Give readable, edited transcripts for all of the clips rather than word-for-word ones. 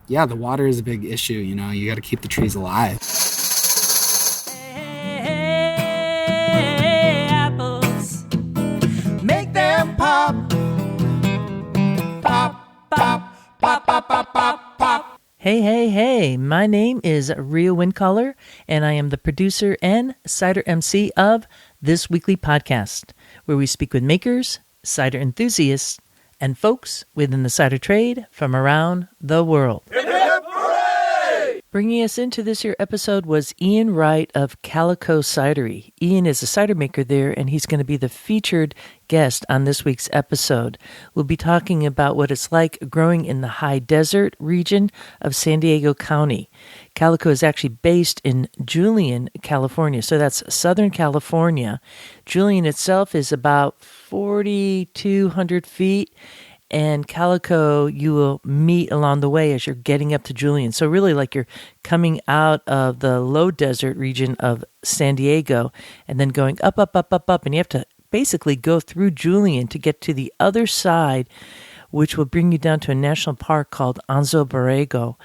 yeah, the water is a big issue. You got to keep the trees alive. Hey, apples, make them pop, pop, pop, pop, pop, pop, pop, pop. Hey, hey, hey, my name is Rhea Windcaller, and I am the producer and cider MC of this weekly podcast, where we speak with makers, cider enthusiasts, and folks within the cider trade from around the world. Hip, hip, hooray! Bringing us into this here episode was Ian Wright of Calico Cidery. Ian is a cider maker there, and he's going to be the featured guest on this week's episode. We'll be talking about what it's like growing in the high desert region of San Diego County. Calico is actually based in Julian, California, so that's Southern California. Julian itself is about 4,200 feet, and Calico you will meet along the way as you're getting up to Julian. So really like you're coming out of the low desert region of San Diego and then going up, and you have to basically go through Julian to get to the other side, which will bring you down to a national park called Anzo Borrego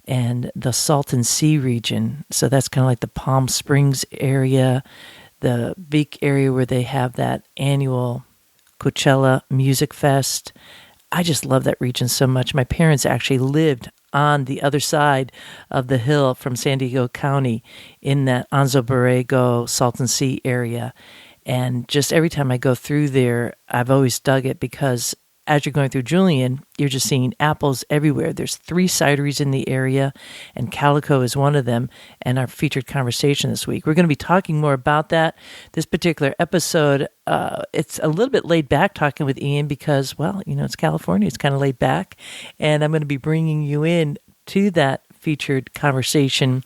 and the Salton Sea region. So that's kind of like the Palm Springs area, the big area where they have that annual Coachella Music Fest. I just love that region so much. My parents actually lived on the other side of the hill from San Diego County in that Anzo Borrego, Salton Sea area. And just every time I go through there, I've always dug it because as you're going through Julian, you're just seeing apples everywhere. There's 3 cideries in the area, and Calico is one of them, and our featured conversation this week. We're going to be talking more about that. This particular episode, it's a little bit laid back talking with Ian because, well, it's California. It's kind of laid back, and I'm going to be bringing you in to that featured conversation,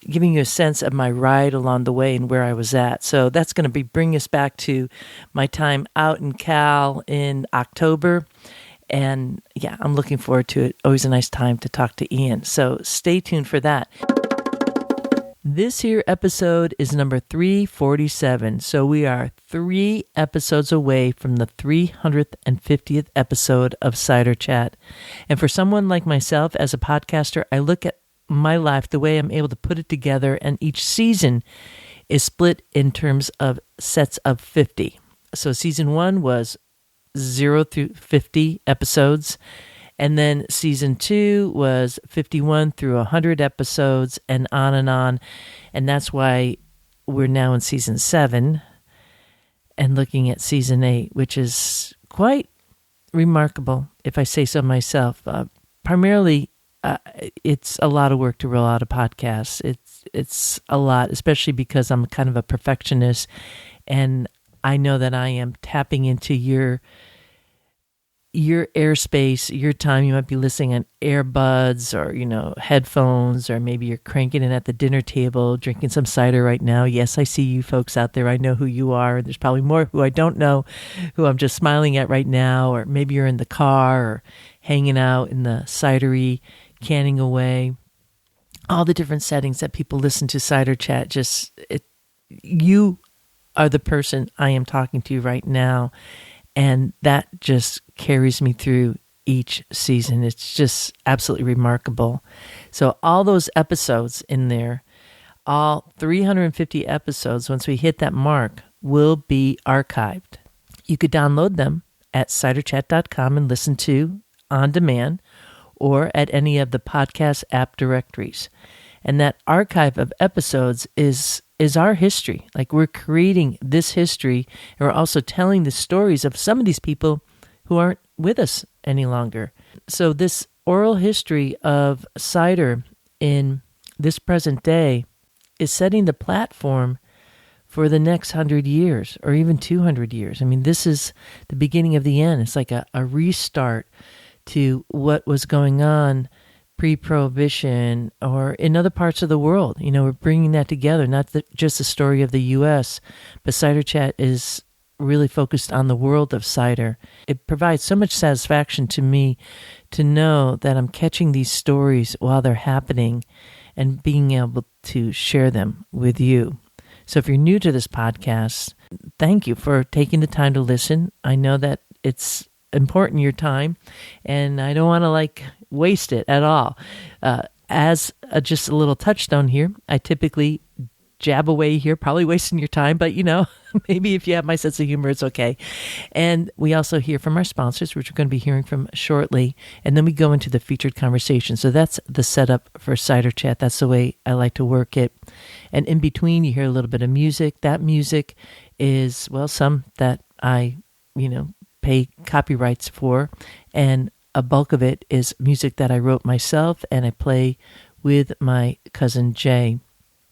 giving you a sense of my ride along the way and where I was at. So that's going to be bring us back to my time out in Cal in October. And yeah, I'm looking forward to it. Always a nice time to talk to Ian. So stay tuned for that. This here episode is number 347. So we are 3 episodes away from the 350th episode of Cider Chat. And for someone like myself as a podcaster, I look at my life, the way I'm able to put it together, and each season is split in terms of sets of 50. So season 1 was 0 through 50 episodes, and then season 2 was 51 through 100 episodes, and on, and that's why we're now in season 7 and looking at season 8, which is quite remarkable, if I say so myself. Primarily, it's a lot of work to roll out a podcast. It's a lot, especially because I'm kind of a perfectionist, and I know that I am tapping into your airspace, your time. You might be listening on earbuds or headphones, or maybe you're cranking it at the dinner table, drinking some cider right now. Yes, I see you folks out there. I know who you are. There's probably more who I don't know, who I'm just smiling at right now, or maybe you're in the car or hanging out in the cidery, canning away, all the different settings that people listen to Cider Chat. You are the person I am talking to right now, and that just carries me through each season. It's just absolutely remarkable. So all those episodes in there, all 350 episodes, once we hit that mark, will be archived. You could download them at ciderchat.com and listen to on demand, or at any of the podcast app directories. And that archive of episodes is our history. Like, we're creating this history, and we're also telling the stories of some of these people who aren't with us any longer. So this oral history of cider in this present day is setting the platform for the next 100 years or even 200 years. I mean, this is the beginning of the end. It's like a restart to what was going on pre-Prohibition or in other parts of the world. We're bringing that together, not just the story of the U.S., but Cider Chat is really focused on the world of cider. It provides so much satisfaction to me to know that I'm catching these stories while they're happening and being able to share them with you. So if you're new to this podcast, thank you for taking the time to listen. I know that it's important, your time, and I don't want to waste it at all. Just a little touchstone here, I typically jab away here, probably wasting your time, but maybe if you have my sense of humor, it's okay. And we also hear from our sponsors, which we're going to be hearing from shortly, and then we go into the featured conversation. So that's the setup for Cider Chat. That's the way I like to work it. And in between, you hear a little bit of music. That music is, some that I, pay copyrights for, and a bulk of it is music that I wrote myself and I play with my cousin Jay.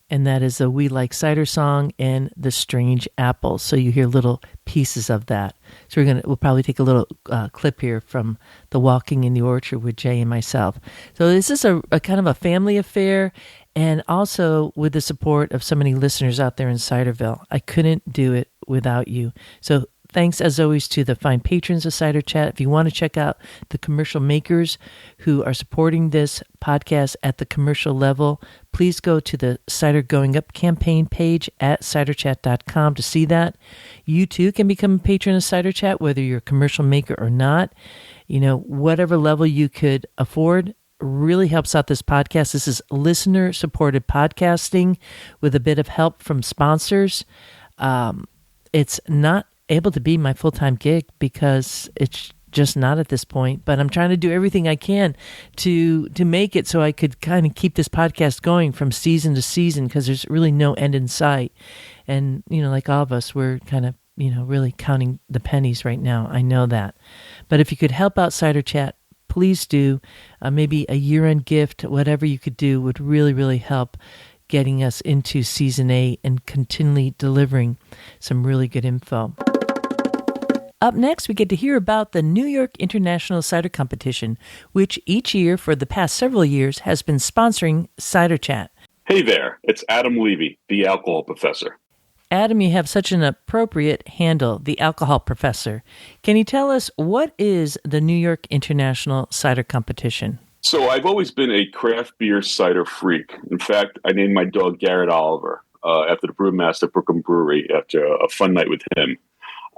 And that is the We Like Cider song and the Strange Apples. So you hear little pieces of that. So we'll probably take a little clip here from the Walking in the Orchard with Jay and myself. So this is a kind of a family affair, and also with the support of so many listeners out there in Ciderville. I couldn't do it without you. So thanks, as always, to the fine patrons of Cider Chat. If you want to check out the commercial makers who are supporting this podcast at the commercial level, please go to the Cider Going Up campaign page at ciderchat.com to see that. You too can become a patron of Cider Chat, whether you're a commercial maker or not. Whatever level you could afford really helps out this podcast. This is listener-supported podcasting with a bit of help from sponsors. It's not able to be my full-time gig because it's just not at this point, but I'm trying to do everything I can to make it so I could kind of keep this podcast going from season to season, because there's really no end in sight. And, like all of us, we're kind of, really counting the pennies right now. I know that. But if you could help out Cider Chat, please do. Maybe a year-end gift, whatever you could do would really, really help getting us into Season 8 and continually delivering some really good info. Up next, we get to hear about the New York International Cider Competition, which each year for the past several years has been sponsoring Cider Chat. Hey there, it's Adam Levy, the alcohol professor. Adam, you have such an appropriate handle, the alcohol professor. Can you tell us what is the New York International Cider Competition? So I've always been a craft beer cider freak. In fact, I named my dog Garrett Oliver after the brewmaster at Brooklyn Brewery after a fun night with him.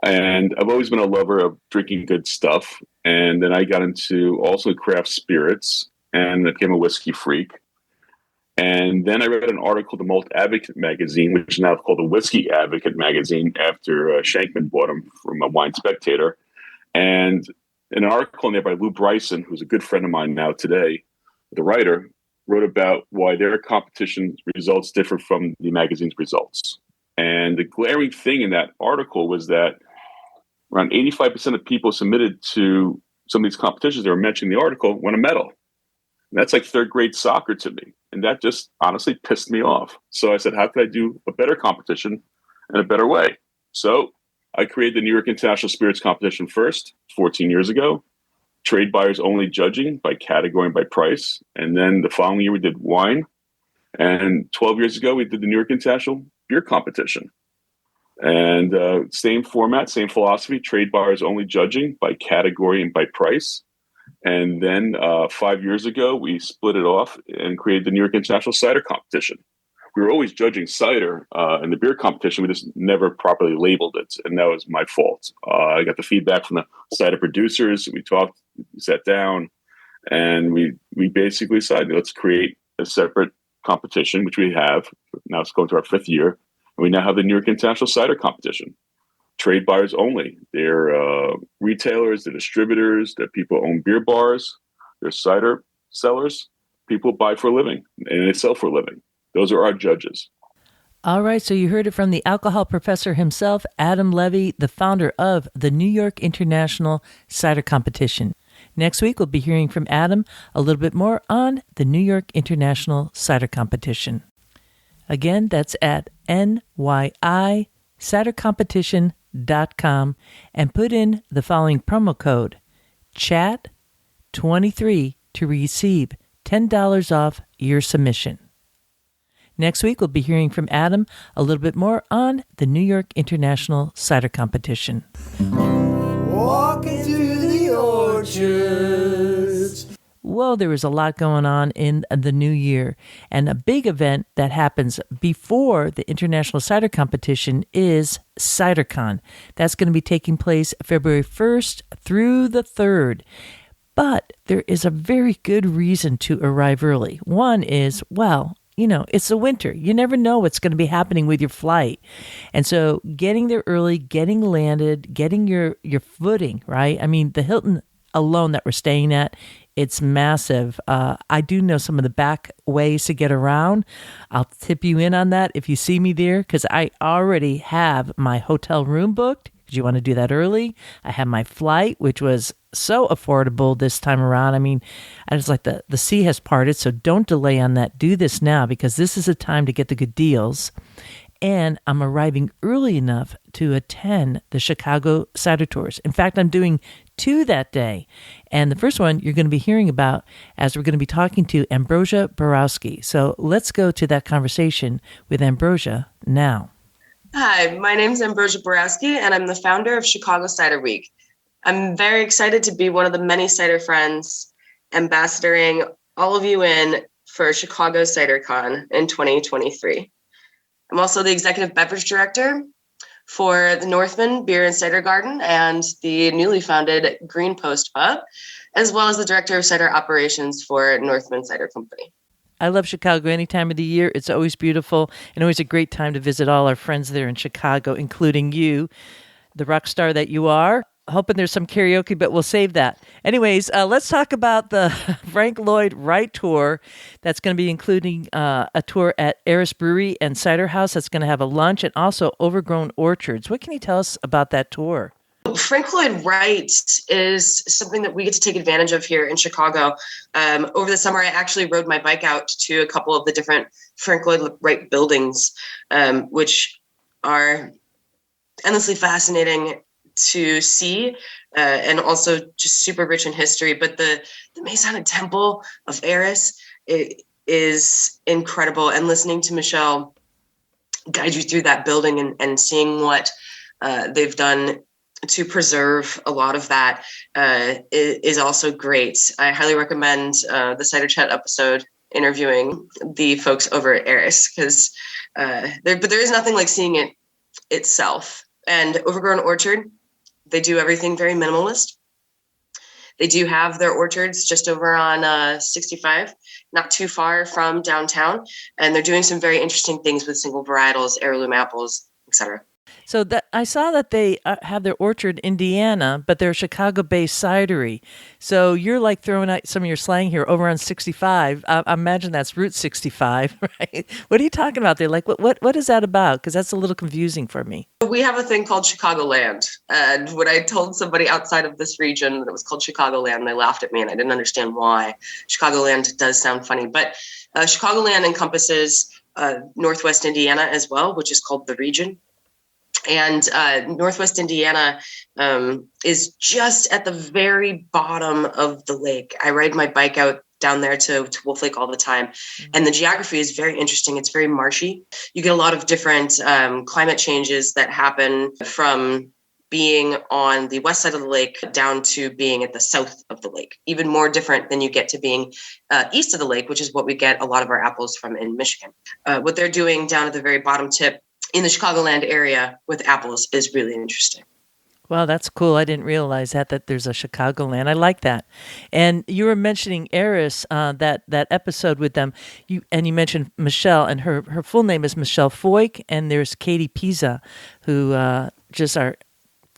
And I've always been a lover of drinking good stuff. And then I got into also craft spirits and I became a whiskey freak. And then I read an article in the Malt Advocate magazine, which is now called the Whiskey Advocate magazine, after Shankman bought them from a Wine Spectator. And an article in there by Lou Bryson, who's a good friend of mine now today, the writer, wrote about why their competition results differ from the magazine's results. And the glaring thing in that article was that around 85% of people submitted to some of these competitions that were mentioned in the article won a medal. And that's like third grade soccer to me. And that just honestly pissed me off. So I said, how could I do a better competition in a better way? So I created the New York International Spirits Competition first, 14 years ago. Trade buyers only judging by category and by price. And then the following year we did wine. And 12 years ago we did the New York International Beer Competition. And same format, same philosophy, trade buyers only judging by category and by price. And then 5 years ago, we split it off and created the New York International Cider Competition. We were always judging cider in the beer competition. We just never properly labeled it, and that was my fault. I got the feedback from the cider producers. We talked, we sat down, and we basically decided, let's create a separate competition, which we have. Now it's going to our 5th year. And we now have the New York International Cider Competition. Trade buyers only. They're retailers, they're distributors, they're people who own beer bars, they're cider sellers, people buy for a living, and they sell for a living. Those are our judges. All right, so you heard it from the alcohol professor himself, Adam Levy, the founder of the New York International Cider Competition. Next week, we'll be hearing from Adam a little bit more on the New York International Cider Competition. Again, that's at NYICidercompetition.com and put in the following promo code, CHAT23, to receive $10 off your submission. Next week, we'll be hearing from Adam a little bit more on the New York International Cider Competition. Walking through the orchards. Well, there is a lot going on in the new year, and a big event that happens before the International Cider Competition is CiderCon. That's going to be taking place February 1st through the 3rd. But there is a very good reason to arrive early. One is, well, it's the winter. You never know what's going to be happening with your flight. And so getting there early, getting landed, getting your footing, right? I mean, the Hilton alone that we're staying at, it's massive. I do know some of the back ways to get around. I'll tip you in on that if you see me there, because I already have my hotel room booked. Because you want to do that early. I have my flight, which was so affordable this time around. I mean, I was like, the sea has parted, so don't delay on that. Do this now, because this is a time to get the good deals. And I'm arriving early enough to attend the Chicago Cider Tours. In fact, I'm doing 2 that day. And the first one you're going to be hearing about as we're going to be talking to Ambrosia Borowski. So let's go to that conversation with Ambrosia now. Hi, my name is Ambrosia Borowski, and I'm the founder of Chicago Cider Week. I'm very excited to be one of the many cider friends ambassadoring all of you in for Chicago CiderCon in 2023. I'm also the executive beverage director for the Northman Beer and Cider Garden and the newly founded Green Post Pub, as well as the director of cider operations for Northman Cider Company. I love Chicago any time of the year. It's always beautiful and always a great time to visit all our friends there in Chicago, including you, the rock star that you are. Hoping there's some karaoke, but we'll save that. Anyways, let's talk about the Frank Lloyd Wright tour that's going to be including a tour at Eris Brewery and Cider House that's going to have a lunch and also Overgrown Orchards. What can you tell us about that tour? Frank Lloyd Wright is something that we get to take advantage of here in Chicago. Over the summer, I actually rode my bike out to a couple of the different Frank Lloyd Wright buildings, which are endlessly fascinating to see, and also just super rich in history. But the Masonic Temple of Eris is incredible. And listening to Michelle guide you through that building and seeing what they've done to preserve a lot of that is also great. I highly recommend the Cider Chat episode interviewing the folks over at Eris, because there is nothing like seeing it itself. And Overgrown Orchard, they do everything very minimalist. They do have their orchards just over on 65, not too far from downtown. And they're doing some very interesting things with single varietals, heirloom apples, etc. So I saw that they have their orchard in Indiana, but they're Chicago-based cidery. So you're like throwing out some of your slang here over on 65. I imagine that's Route 65, right? What are you talking about there? Like, what is that about? Because that's a little confusing for me. We have a thing called Chicagoland. And when I told somebody outside of this region that it was called Chicagoland, they laughed at me, and I didn't understand why. Chicagoland does sound funny. But Chicagoland encompasses Northwest Indiana as well, which is called the region. And Northwest Indiana is just at the very bottom of the lake. I ride my bike out down there to Wolf Lake all the time. Mm-hmm. And the geography is very interesting. It's very marshy. You get a lot of different climate changes that happen from being on the west side of the lake down to being at the south of the lake, even more different than you get to being east of the lake, which is what we get a lot of our apples from in Michigan. What they're doing down at the very bottom tip in the Chicagoland area with apples is really interesting. Wow, that's cool. I didn't realize that there's a Chicagoland. I like that. And you were mentioning Eris, that episode with them. You mentioned Michelle, and her full name is Michelle Foyk, and there's Katie Pisa, who just are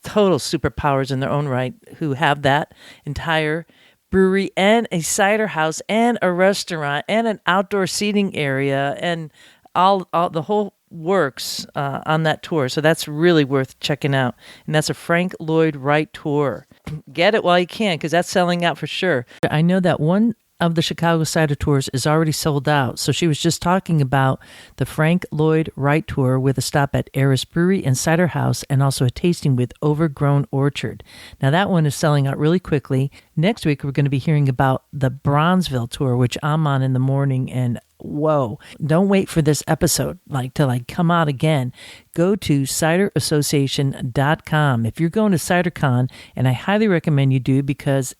total superpowers in their own right, who have that entire brewery and a cider house and a restaurant and an outdoor seating area and all the whole works on that tour. So that's really worth checking out. And that's a Frank Lloyd Wright tour. Get it while you can, because that's selling out for sure. I know that one of the Chicago Cider Tours is already sold out. So she was just talking about the Frank Lloyd Wright tour with a stop at Eris Brewery and Cider House and also a tasting with Overgrown Orchard. Now that one is selling out really quickly. Next week, we're going to be hearing about the Bronzeville tour, which I'm on in the morning, and whoa, don't wait for this episode to come out again. Go to ciderassociation.com. If you're going to CiderCon, and I highly recommend you do, because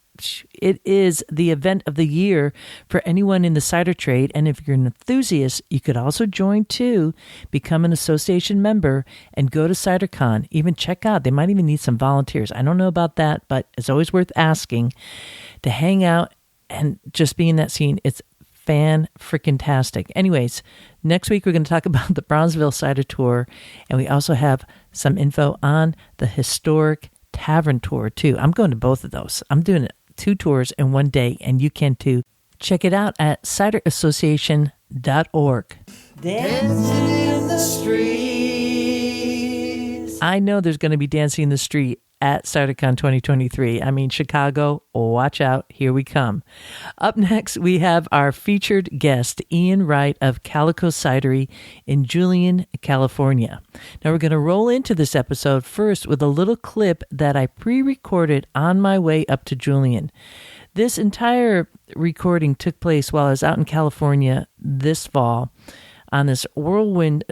It is the event of the year for anyone in the cider trade, and if you're an enthusiast, you could also join too, become an association member, and go to CiderCon. Even check out, they might even need some volunteers. I don't know about that, but it's always worth asking to hang out and just be in that scene. It's fan-freaking-tastic. Anyways, next week we're going to talk about the Bronzeville Cider Tour, and we also have some info on the historic Tavern Tour too. I'm going to both of those. I'm doing 2 tours in one day, and you can too. Check it out at ciderassociation.org. Dancing in the streets. I know there's going to be dancing in the street at CiderCon 2023. I mean, Chicago, watch out, here we come. Up next, we have our featured guest, Ian Wright of Calico Cidery in Julian, California. Now, we're going to roll into this episode first with a little clip that I pre-recorded on my way up to Julian. This entire recording took place while I was out in California this fall on this whirlwind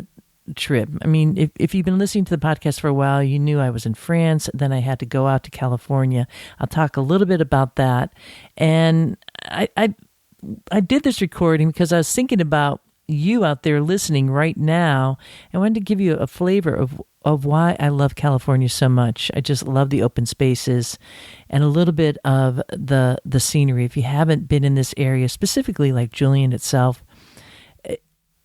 trip. I mean, if you've been listening to the podcast for a while, you knew I was in France. Then I had to go out to California. I'll talk a little bit about that. And I did this recording because I was thinking about you out there listening right now. I wanted to give you a flavor of why I love California so much. I just love the open spaces and a little bit of the scenery. If you haven't been in this area, specifically like Julian itself,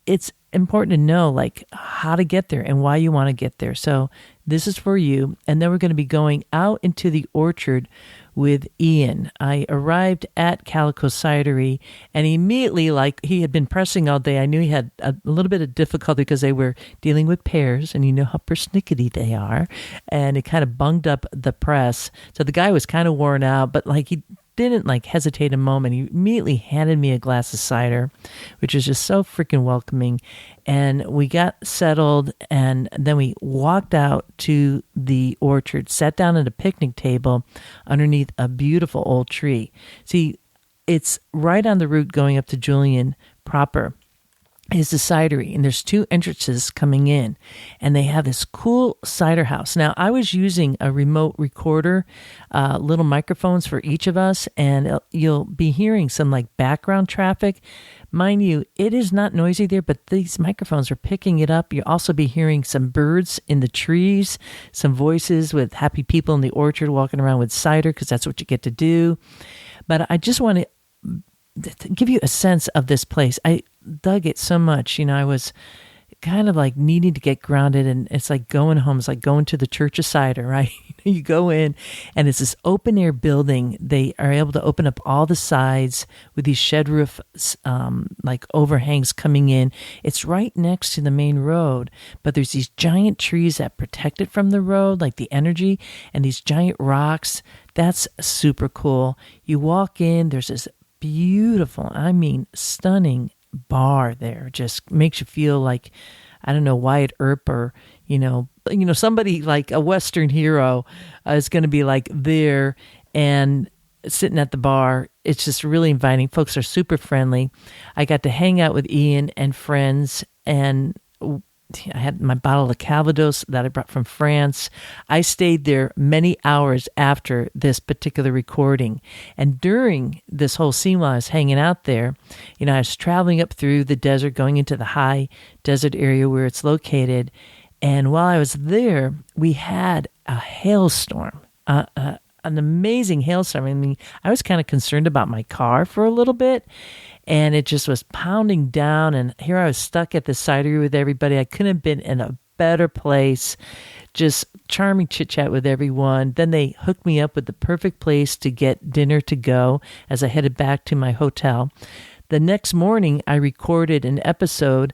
it's important to know like how to get there and why you want to get there. So this is for you. And then we're going to be going out into the orchard with Ian. I arrived at Calico Cidery, and immediately, like he had been pressing all day, I knew he had a little bit of difficulty because they were dealing with pears, and you know how persnickety they are, and it kind of bunged up the press. So the guy was kind of worn out, but like he didn't like hesitate a moment. He immediately handed me a glass of cider, which is just so freaking welcoming. And we got settled, and then we walked out to the orchard, sat down at a picnic table underneath a beautiful old tree. See, it's right on the route going up to Julian proper is the cidery, and there's 2 entrances coming in, and they have this cool cider house. Now, I was using a remote recorder, little microphones for each of us, and you'll be hearing some like background traffic. Mind you, it is not noisy there, but these microphones are picking it up. You'll also be hearing some birds in the trees, some voices with happy people in the orchard walking around with cider, because that's what you get to do. But I just want to give you a sense of this place. I dug it so much. You know, I was kind of like needing to get grounded, and it's like going home. It's like going to the Church of Cider, right? You go in, and it's this open air building. They are able to open up all the sides with these shed roof like overhangs coming in. It's right next to the main road, but there's these giant trees that protect it from the road, like the energy, and these giant rocks. That's super cool. You walk in, there's this beautiful, I mean, stunning bar there. Just makes you feel like, I don't know, Wyatt Earp or, you know, somebody like a Western hero is going to be like there and sitting at the bar. It's just really inviting. Folks are super friendly. I got to hang out with Ian and friends, and I had my bottle of Calvados that I brought from France. I stayed there many hours after this particular recording. And during this whole scene while I was hanging out there, you know, I was traveling up through the desert, going into the high desert area where it's located. And while I was there, we had a hailstorm, an amazing hailstorm. I mean, I was kind of concerned about my car for a little bit. And it just was pounding down, and here I was stuck at the cidery with everybody. I couldn't have been in a better place. Just charming chit-chat with everyone. Then they hooked me up with the perfect place to get dinner to go as I headed back to my hotel. The next morning, I recorded an episode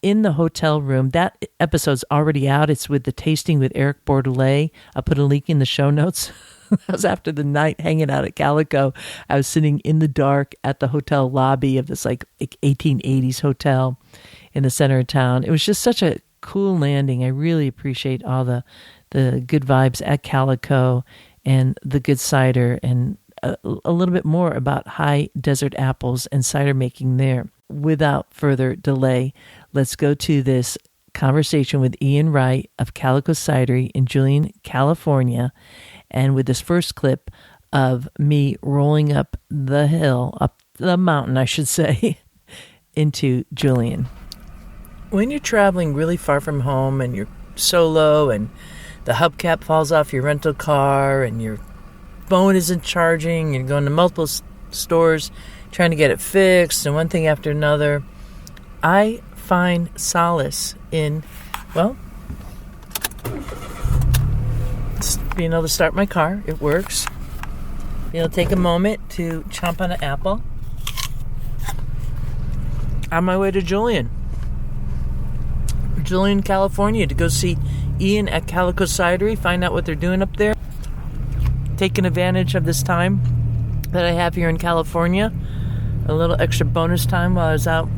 in the hotel room. That episode's already out. It's with the tasting with Eric Bordelais. I'll put a link in the show notes. That was after the night hanging out at Calico. I was sitting in the dark at the hotel lobby of this like 1880s hotel in the center of town. It was just such a cool landing. I really appreciate all the good vibes at Calico and the good cider, and a little bit more about high desert apples and cider making there. Without further delay, let's go to this conversation with Ian Wright of Calico Cidery in Julian, California. And with this first clip of me rolling up the mountain, I should say, into Julian. When you're traveling really far from home and you're solo and the hubcap falls off your rental car and your phone isn't charging, you're going to multiple stores trying to get it fixed and one thing after another, I find solace in, being able to start my car. It works. Being able to take a moment to chomp on an apple. On my way to Julian, California, to go see Ian at Calico Cidery, find out what they're doing up there. Taking advantage of this time that I have here in California. A little extra bonus time while I was out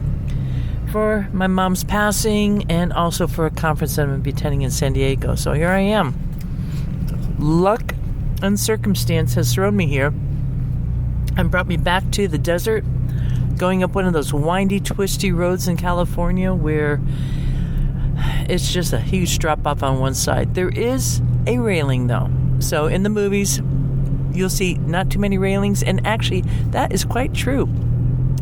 for my mom's passing and also for a conference that I'm going to be attending in San Diego. So here I am. Luck and circumstance has thrown me here and brought me back to the desert, going up one of those windy, twisty roads in California where it's just a huge drop-off on one side. There is a railing, though. So in the movies, you'll see not too many railings, and actually, that is quite true.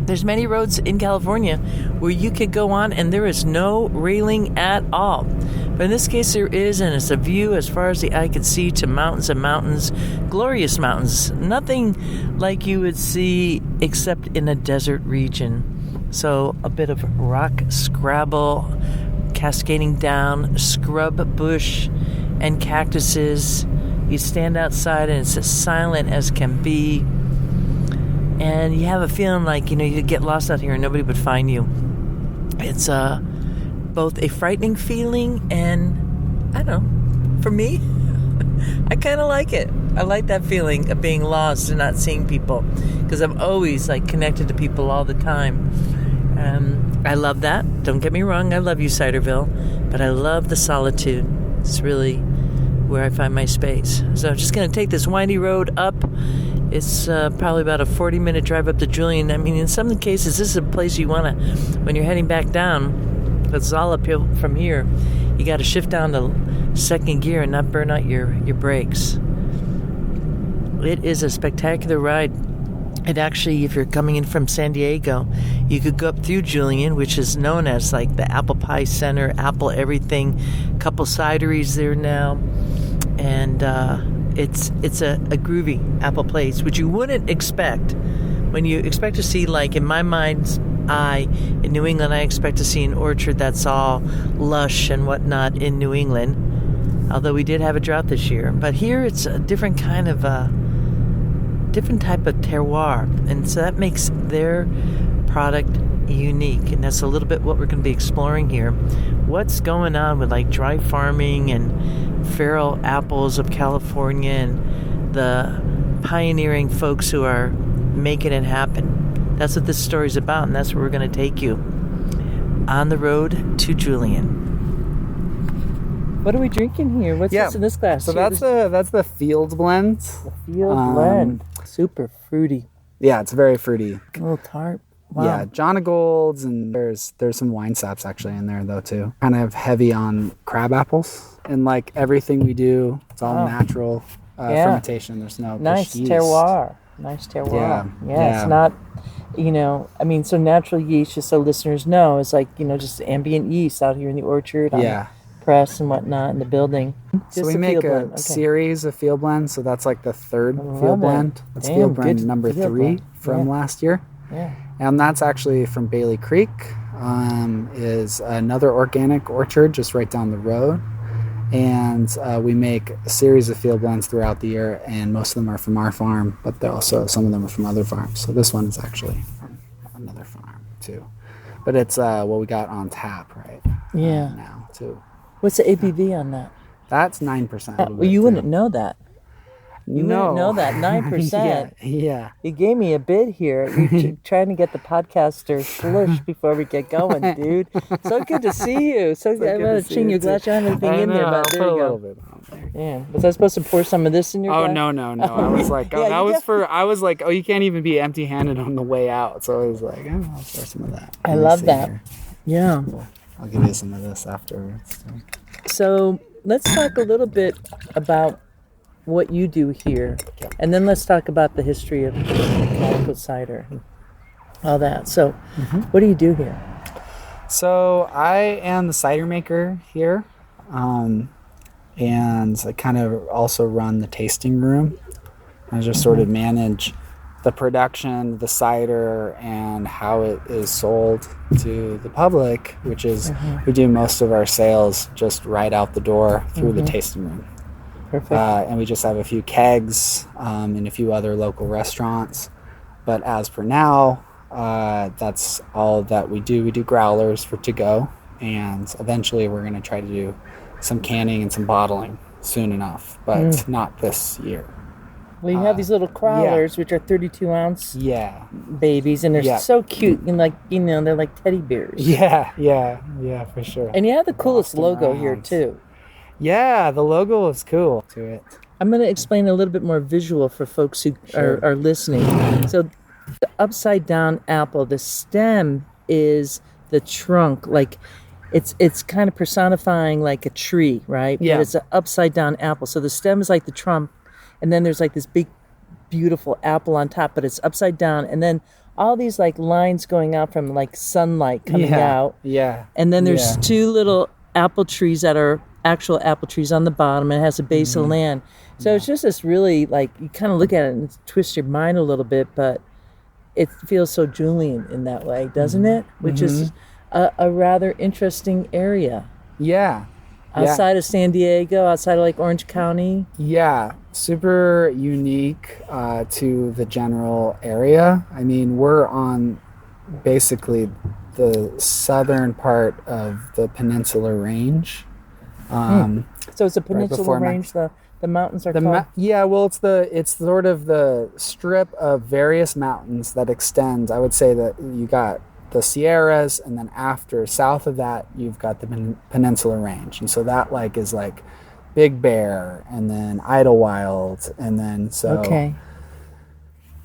There's many roads in California where you could go on and there is no railing at all. But in this case there is, and it's a view as far as the eye can see to mountains and mountains, glorious mountains. Nothing like you would see except in a desert region. So a bit of rock scrabble cascading down, scrub bush and cactuses. You stand outside and it's as silent as can be. And you have a feeling like, you get lost out here and nobody would find you. It's both a frightening feeling and, I don't know, for me, I kind of like it. I like that feeling of being lost and not seeing people, because I'm always connected to people all the time. I love that. Don't get me wrong. I love you, Ciderville, but I love the solitude. It's really where I find my space. So I'm just going to take this windy road up. It's probably about a 40-minute drive up to Julian. I mean, in some cases, this is a place you want to, when you're heading back down, it's all uphill from here, you got to shift down to second gear and not burn out your brakes. It is a spectacular ride. And actually, if you're coming in from San Diego, you could go up through Julian, which is known as the apple pie center, apple everything, couple cideries there now. And it's a groovy apple place, which you wouldn't expect. When you expect to see, in my mind's eye, in New England, I expect to see an orchard that's all lush and whatnot in New England. Although we did have a drought this year. But here it's a different kind of different type of terroir, and so that makes their product unique, and that's a little bit what we're going to be exploring here. What's going on with dry farming and feral apples of California and the pioneering folks who are making it happen. That's what this story's about, and that's where we're going to take you on the road to Julian. What are we drinking here? What's this in this glass? So that's the field blend. The field blend. Super fruity. Yeah, it's very fruity. A little tart. Wow. Yeah, John Gold's, and there's some wine saps actually in there though too. Kind of heavy on crab apples, and everything we do, it's all natural fermentation. There's no nice yeast. terroir. Nice terroir. Yeah, it's not, so natural yeast, just so listeners know, is just ambient yeast out here in the orchard. Press and whatnot in the building. So we make a series of field blends. So that's the third field blend. That's field blend number 3 from last year. Yeah. And that's actually from Bailey Creek. Is another organic orchard just right down the road. And we make a series of field blends throughout the year, and most of them are from our farm, but some of them are from other farms. So this one is actually from another farm too. But it's what we got on tap right now too. What's the ABV on that? That's 9%. Well, you wouldn't know that. You wouldn't know that. 9%. Yeah. You gave me a bid here. You're trying to get the podcaster slush before we get going, dude. So good to see you. I'm going to ching your glass. You don't have anything in there, but there you go. Yeah. Was I supposed to pour some of this in your glass? Oh, no. I was like, you can't even be empty-handed on the way out. So I was like, I'll pour some of that. I love that. Here. Yeah. I'll give you some of this afterwards. So let's talk a little bit about what you do here, and then let's talk about the history of Calico Cider and all that. So, what do you do here? So I am the cider maker here, and I kind of also run the tasting room. I just sort of manage the production, the cider, and how it is sold to the public, which is we do most of our sales just right out the door through the tasting room. Perfect. And we just have a few kegs and a few other local restaurants. But as per now, that's all that we do. We do growlers for to-go, and eventually we're going to try to do some canning and some bottling soon enough, but not this year. Well, you have these little crawlers, which are 32-ounce babies, and they're so cute, and they're like teddy bears. Yeah, for sure. And you have the coolest logo here too. Yeah, the logo is cool to it. I'm going to explain a little bit more visual for folks who are listening. So, the upside down apple, the stem is the trunk, like it's kind of personifying like a tree, right? Yeah. But it's an upside down apple. So the stem is like the trunk. And then there's like this big, beautiful apple on top, but it's upside down. And then all these like lines going out from like sunlight coming out. Yeah. And then there's two little apple trees that are actual apple trees on the bottom, and it has a base of land. So it's just this really like, you kind of look at it and twist your mind a little bit, but it feels so Julian in that way, doesn't it? Which is a rather interesting area. Yeah. Outside of San Diego, outside of like Orange County. Yeah, super unique to the general area. I mean, we're on basically the southern part of the Peninsular Range. So it's a peninsula range. The mountains are called. Well, it's sort of the strip of various mountains that extends. I would say that you got the Sierras, and then south of that, you've got the Peninsular Range, and so that like is like Big Bear, and then Idlewild, and then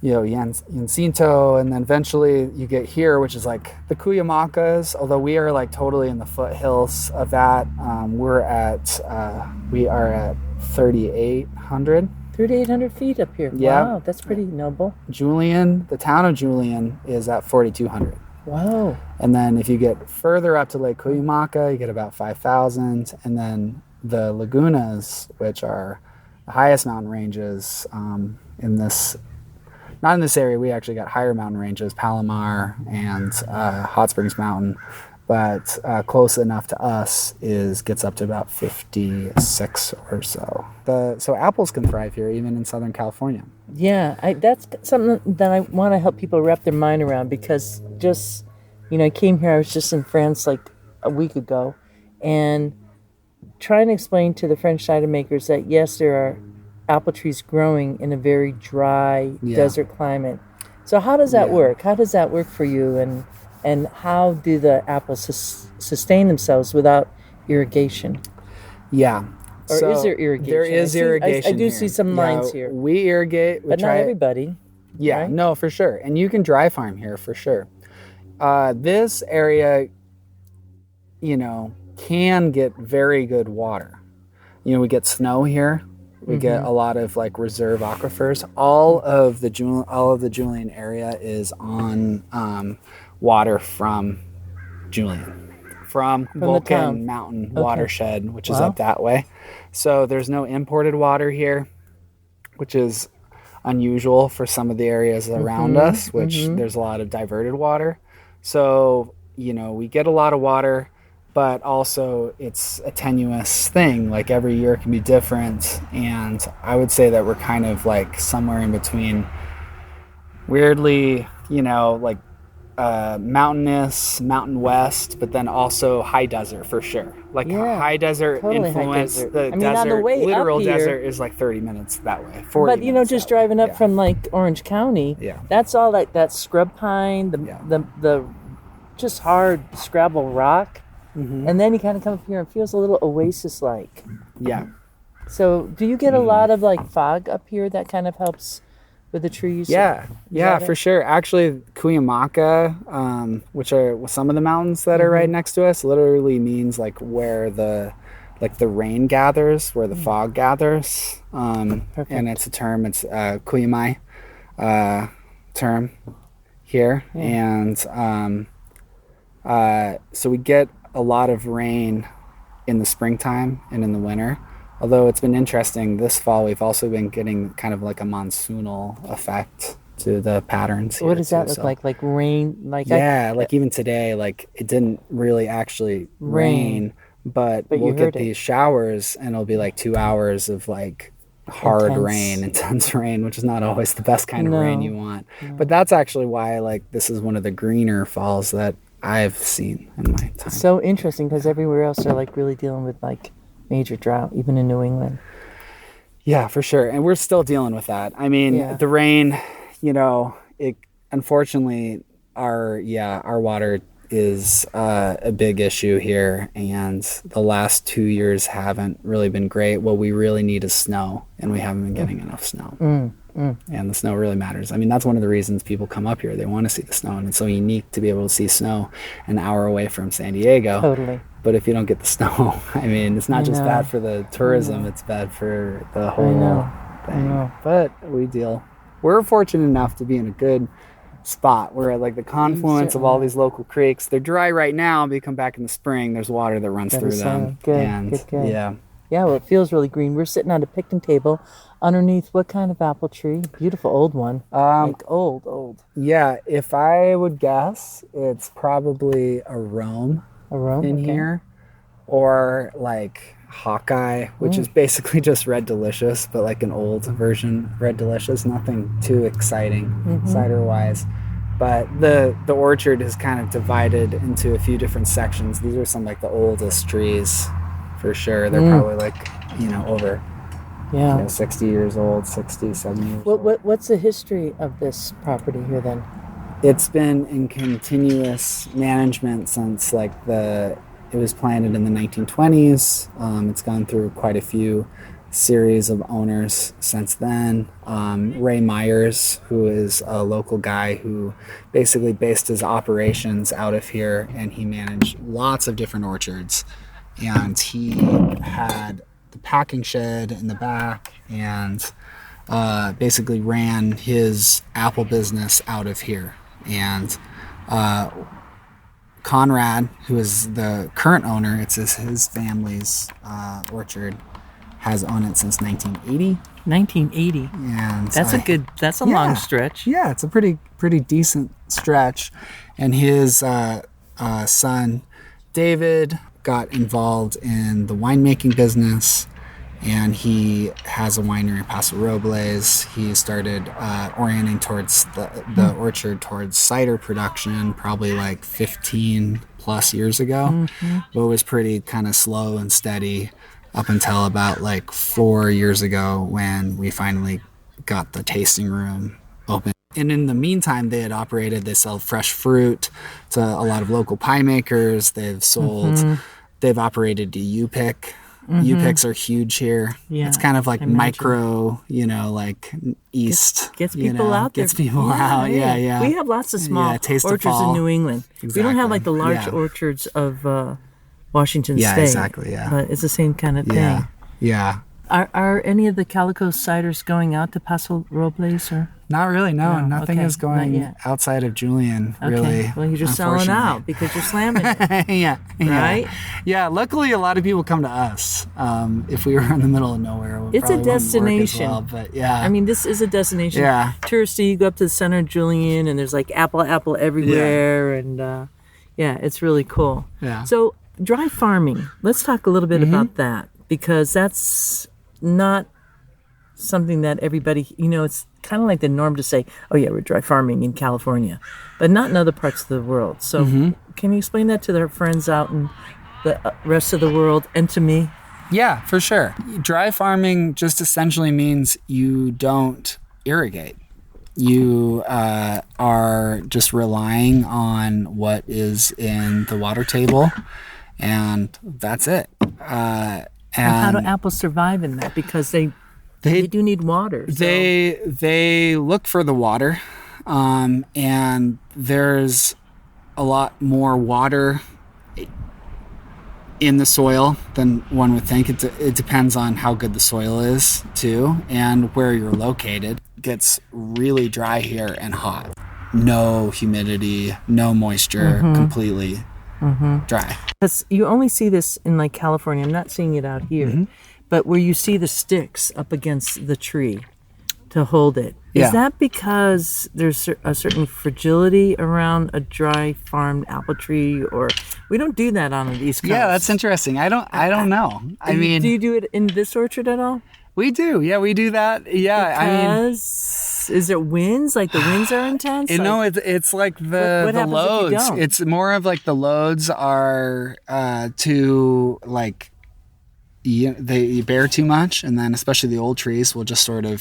Jacinto, and then eventually you get here, which is like the Cuyamacas. Although we are like totally in the foothills of that, we are at 3,800. 3,800 feet up here. Yeah. Wow, that's pretty noble. The town of Julian is at 4,200. Wow. And then if you get further up to Lake Cuyamaca, you get about 5,000. And then the Lagunas, which are the highest mountain ranges not in this area, we actually got higher mountain ranges, Palomar and Hot Springs Mountain. But close enough to us gets up to about 56 or so. So apples can thrive here, even in Southern California. Yeah, that's something that I want to help people wrap their mind around, because just, I came here, I was just in France like a week ago, and trying to explain to the French cider makers that yes, there are apple trees growing in a very dry desert climate. So how does that work? How does that work for you? And how do the apples sustain themselves without irrigation? Yeah. Or is there irrigation? There is irrigation. I do see some lines here. We irrigate. But not everybody. Yeah, right? No, for sure. And you can dry farm here for sure. This area, can get very good water. We get snow here. We get a lot of like reserve aquifers. All of the Julian area is on water from Julian, from Vulcan Mountain watershed, which is up that way. So there's no imported water here, which is unusual for some of the areas around us, which there's a lot of diverted water. So, we get a lot of water, but also it's a tenuous thing. Like every year can be different. And I would say that we're kind of like somewhere in between, weirdly, like mountainous, mountain west, but then also high desert for sure. Like high desert totally influence. The desert, on the way literal here, desert is like 30 minutes that way. 40 but just driving up from like Orange County, that's all like that scrub pine, the just hard scrabble rock, and then you kind of come up here and it feels a little oasis like. Yeah. So do you get a lot of like fog up here that kind of helps with the trees? Yeah, for sure. Actually, Cuyamaca, which are some of the mountains that are right next to us, literally means like where the like the rain gathers where the fog gathers. And it's a term, it's Kuyamai term here. And so we get a lot of rain in the springtime and in the winter. Although it's been interesting, this fall we've also been getting kind of like a monsoonal effect to the patterns here. What does that look like? Like rain? Like like even today, like it didn't really actually rain, but we'll get these showers and it'll be like 2 hours of like hard rain, intense rain, which is not always the best kind of rain you want. But that's actually why like this is one of the greener falls that I've seen in my time. It's so interesting because everywhere else they're like really dealing with like major drought, even in New England. Yeah, for sure. And we're still dealing with that. I mean, the rain, you know, it unfortunately our water is a big issue here, and the last 2 years haven't really been great. What we really need is snow, and we haven't been getting enough snow. And the snow really matters. I mean, that's one of the reasons people come up here. They want to see the snow, and it's so unique to be able to see snow an hour away from San Diego. Totally. But if you don't get the snow, I mean, it's not just bad for the tourism, it's bad for the whole thing. But we're fortunate enough to be in a good spot. We're at like the confluence of all these local creeks. They're dry right now, but you come back in the spring, there's water that runs through them. Good. Yeah, well, it feels really green. We're sitting at a picnic table underneath what kind of apple tree? Beautiful old one. Like old. Yeah, if I would guess, it's probably a Rome in here, or like Hawkeye, which is basically just Red Delicious, but like an old version of Red Delicious. Nothing too exciting cider wise. But the orchard is kind of divided into a few different sections. These are some like the oldest trees for sure. They're probably like, over 60 years old, 60, 70 years old. What's the history of this property here then? It's been in continuous management since like it was planted in the 1920s. It's gone through quite a few series of owners since then. Ray Myers, who is a local guy who basically based his operations out of here, and he managed lots of different orchards. And he had the packing shed in the back and basically ran his apple business out of here. And Conrad, who is the current owner, it's his family's orchard, has owned it since 1980. 1980. And that's a long stretch. Yeah, it's a pretty decent stretch. And his son, David, got involved in the winemaking business, and he has a winery in Paso Robles. He started orienting towards the orchard towards cider production probably like 15 plus years ago, but it was pretty kind of slow and steady up until about like 4 years ago when we finally got the tasting room open. And in the meantime, they sell fresh fruit to a lot of local pie makers. They've operated a U-Pick. U-Picks are huge here. Yeah, it's kind of like micro, like East. Gets people out there. Gets people out, yeah. We have lots of small orchards in New England. Exactly. We don't have like the large orchards of Washington State. Yeah, exactly, yeah. But it's the same kind of thing. Yeah. Are any of the Calico ciders going out to Paso Robles or? Not really, no. Nothing is going outside of Julian, really. Well, you're just selling out because you're slamming it. Yeah. Right? Yeah, luckily a lot of people come to us. If we were in the middle of nowhere, it's a destination. But yeah. I mean, this is a destination. Yeah. Touristy, you go up to the center of Julian and there's like apple everywhere. Yeah. And it's really cool. Yeah. So dry farming, let's talk a little bit about that, because that's not something that everybody, it's kind of like the norm to say, oh yeah, we're dry farming in California, but not in other parts of the world. So can you explain that to their friends out in the rest of the world and to me? Yeah, for sure. Dry farming just essentially means you don't irrigate. You are just relying on what is in the water table, and that's it. And how do apples survive in that? Because they do need water. So. They look for the water, and there's a lot more water in the soil than one would think. It depends on how good the soil is too, and where you're located. It gets really dry here and hot. No humidity, no moisture, completely dry. Because you only see this in like California. I'm not seeing it out here, but where you see the sticks up against the tree to hold it. Is that because there's a certain fragility around a dry farmed apple tree, or we don't do that on the East Coast? Yeah, that's interesting. I don't know. I mean, do you do it in this orchard at all? We do. Yeah, we do that. Yeah, Because is it winds? Like the winds are intense? No, it's like the loads. If you don't? It's more of like the loads are too like they bear too much, and then especially the old trees will just sort of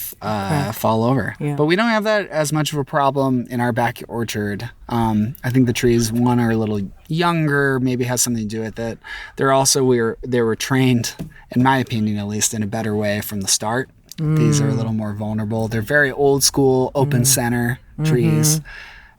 fall over. Yeah. But we don't have that as much of a problem in our back orchard. I think the trees, one, are a little younger, maybe has something to do with it. They're also they were trained, in my opinion at least, in a better way from the start. These are a little more vulnerable. They're very old school, open center trees,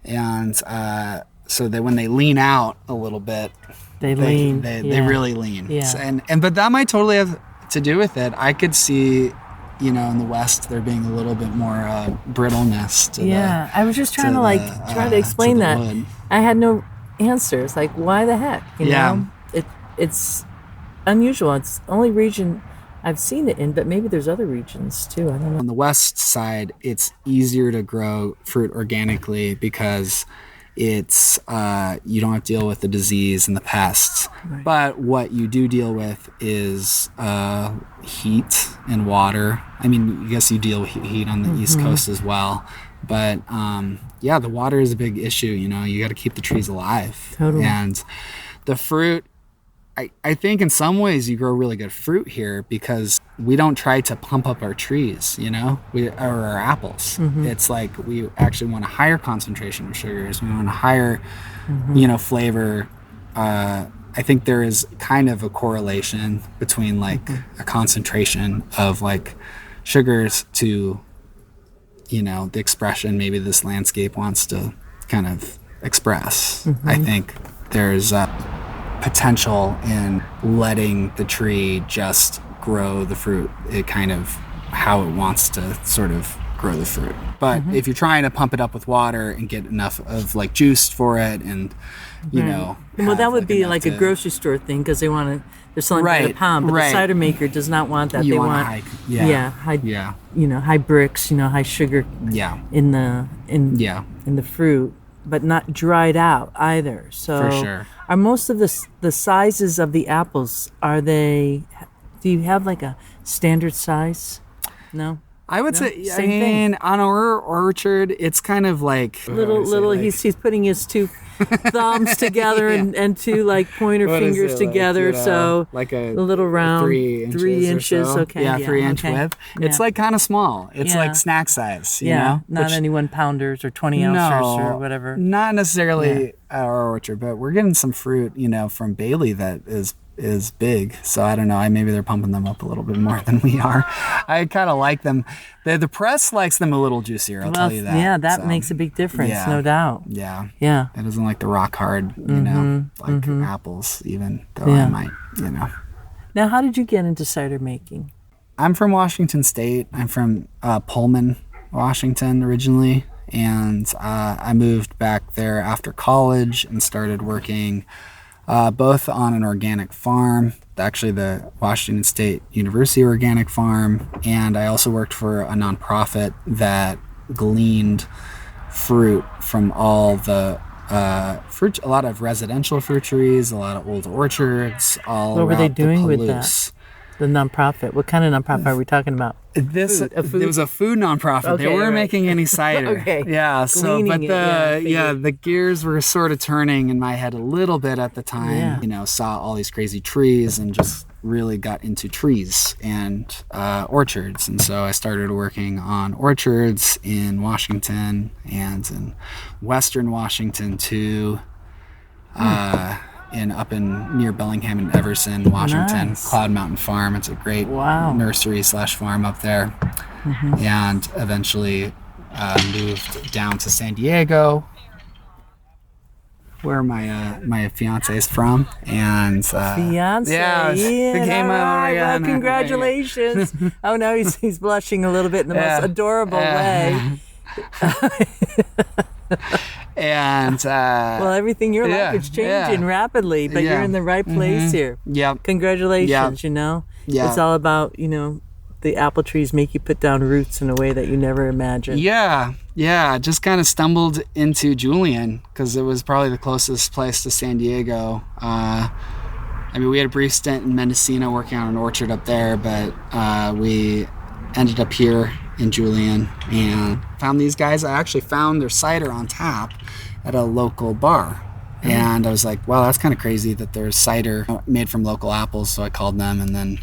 and so that when they lean out a little bit, they really lean. Yeah. But that might totally have to do with it. I could see, in the West there being a little bit more brittleness to I was just trying to try to explain that. Wood. I had no answers. Like, why the heck? You know? It's unusual. It's the only region I've seen it in, but maybe there's other regions too. I don't know. On the West side, it's easier to grow fruit organically because it's you don't have to deal with the disease and the pests. Right. But what you do deal with is heat and water. I mean, I guess you deal with heat on the East Coast as well. But the water is a big issue. You got to keep the trees alive. Totally. And the fruit, I think in some ways you grow really good fruit here because we don't try to pump up our trees, or our apples. It's like we actually want a higher concentration of sugars. We want a higher, flavor. I think there is kind of a correlation between like a concentration of like sugars to, the expression maybe this landscape wants to kind of express. I think there's potential in letting the tree just grow the fruit, it kind of how it wants to sort of grow the fruit. But if you're trying to pump it up with water and get enough of like juice for it, and well, that would be like a grocery store thing because they're selling by the pound, but the cider maker does not want that. They want high bricks, high sugar in the fruit, but not dried out either. So for sure. Are most of the sizes of the apples, do you have like a standard size? No? I would say, on our orchard, it's kind of like... He's putting his two thumbs together and two like pointer fingers together, so like a little round 3 inches. So. Okay. Yeah, 3 inch width. Yeah. It's like kind of small. It's like snack size, you know? Not any 1 pounders or 20 ounces or whatever. Not necessarily our orchard, but we're getting some fruit, from Bailey that is big. So I don't know. Maybe they're pumping them up a little bit more than we are. I kind of like them. The press likes them a little juicier. I'll tell you that. Yeah, that makes a big difference, no doubt. Yeah. Yeah. It doesn't like the rock hard, apples even, though I might, Now, how did you get into cider making? I'm from Washington State. I'm from Pullman, Washington originally. And I moved back there after college and started working both on an organic farm, actually the Washington State University Organic Farm, and I also worked for a nonprofit that gleaned fruit from all the fruit, a lot of residential fruit trees, a lot of old orchards, all What were they doing the with that? The nonprofit. What kind of nonprofit are we talking about? It was a food nonprofit. Okay, they weren't making any cider. Okay. Yeah. So, but the gears were sort of turning in my head a little bit at the time. Yeah. Saw all these crazy trees and just really got into trees and orchards. And so I started working on orchards in Washington and in Western Washington too. Up in near Bellingham and Everson, Washington. Nice. Cloud Mountain Farm. It's a great nursery / farm up there. And eventually moved down to San Diego. where my fiance is from, and fiance. Yeah, Ian, came all over right, well, again. congratulations. Oh no, he's blushing a little bit in the most adorable way. And well, everything your life is changing rapidly, but you're in the right place here. Yep. Congratulations. Yep. It's all about the apple trees make you put down roots in a way that you never imagined. Yeah, just kind of stumbled into Julian because it was probably the closest place to San Diego. We had a brief stint in Mendocino working on an orchard up there, but we ended up here in Julian and found these guys. I actually found their cider on tap at a local bar. And I was like, wow, that's kind of crazy that there's cider made from local apples. So I called them and then,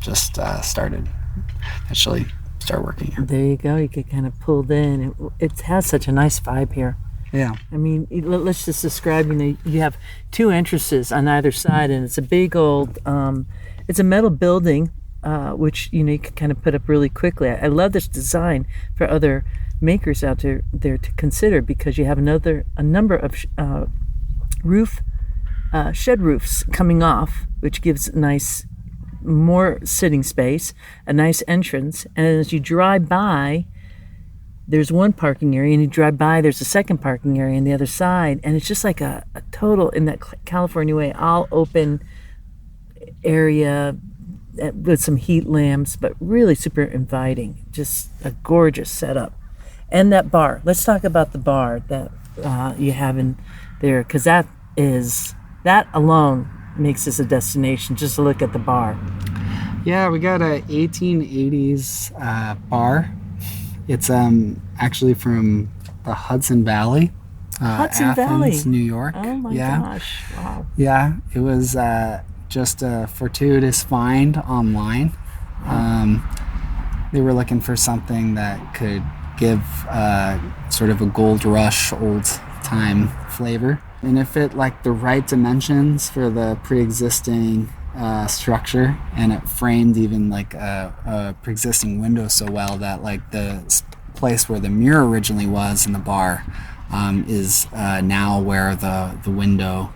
just started working here. There you go. You get kind of pulled in. It has such a nice vibe here. Yeah. Let's just describe, you have two entrances on either side, and it's a big old, it's a metal building, which, you can kind of put up really quickly. I love this design for other makers out there to consider, because you have a number of shed roofs coming off, which gives more sitting space, a nice entrance, and as you drive by, there's one parking area, and you drive by, there's a second parking area on the other side, and it's just like a total, in that California way, all open area with some heat lamps, but really super inviting. Just a gorgeous setup. And that bar. Let's talk about the bar that you have in there, because that alone makes this a destination, just to look at the bar. Yeah, we got a 1880s bar. It's actually from the Hudson Valley. Athens, New York. Oh my gosh. Wow. Yeah, it was just a fortuitous find online. They were looking for something that could give sort of a gold rush, old time flavor. And it fit like the right dimensions for the pre-existing structure, and it framed even like a pre-existing window so well that like the place where the mirror originally was in the bar is now where the window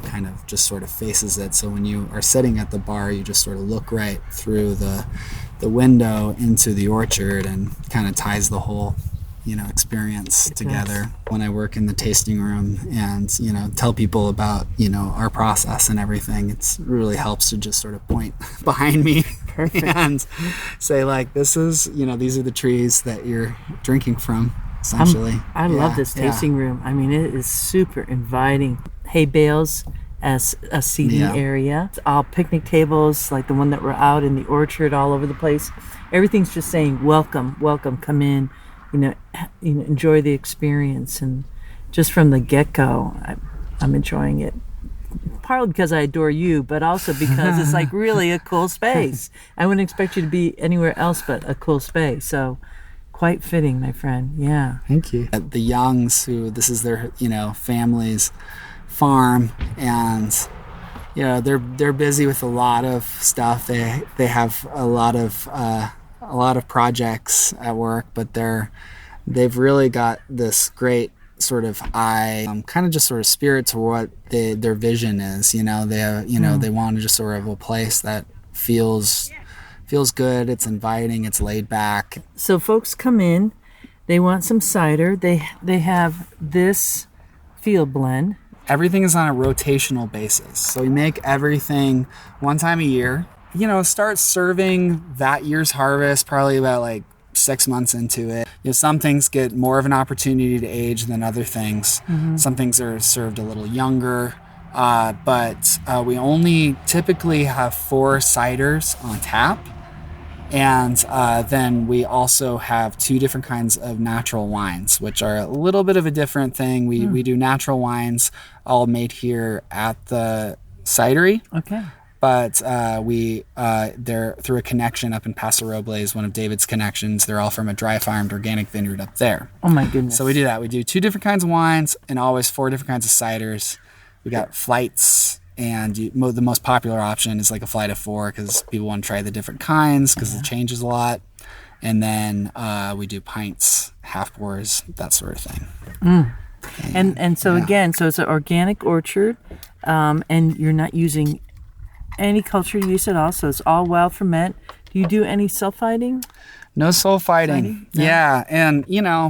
kind of just sort of faces it. So when you are sitting at the bar, you just sort of look right through the window into the orchard, and kind of ties the whole experience together. When I work in the tasting room and tell people about our process and everything, it really helps to just sort of point behind me. Perfect. And say like, this is these are the trees that you're drinking from, essentially. I love this tasting room. It is super inviting. Hay bales as a seating area. It's all picnic tables, like the one that we're out in the orchard, all over the place. Everything's just saying welcome, come in. Enjoy the experience, and just from the get-go, I'm enjoying it. Partly because I adore you, but also because it's like really a cool space. I wouldn't expect you to be anywhere else but a cool space. So, quite fitting, my friend. Yeah. Thank you. The Youngs, who this is their family's farm, and they're busy with a lot of stuff. They have a lot of projects at work, but they've really got this great sort of kind of just sort of spirit to what their vision is. They they want to just sort of a place that feels good, it's inviting, it's laid back. So folks come in, they want some cider, they have this field blend. Everything is on a rotational basis, so we make everything one time a year. Start serving that year's harvest probably about like 6 months into it. Some things get more of an opportunity to age than other things. Mm-hmm. Some things are served a little younger, but we only typically have 4 ciders on tap. And then we also have 2 different kinds of natural wines, which are a little bit of a different thing. We do natural wines all made here at the cidery. Okay. But they're through a connection up in Paso Robles, one of David's connections. They're all from a dry farmed organic vineyard up there. Oh my goodness. So we do that. We do 2 different kinds of wines and always 4 different kinds of ciders. We got flights, and the most popular option is like a flight of 4 because people want to try the different kinds because it changes a lot. And then we do pints, half pours, that sort of thing. And so again, so it's an organic orchard, and you're not using any culture yeast at all, so it's all wild ferment. Do you do any sulfiding? No sulfiding. No? Yeah, and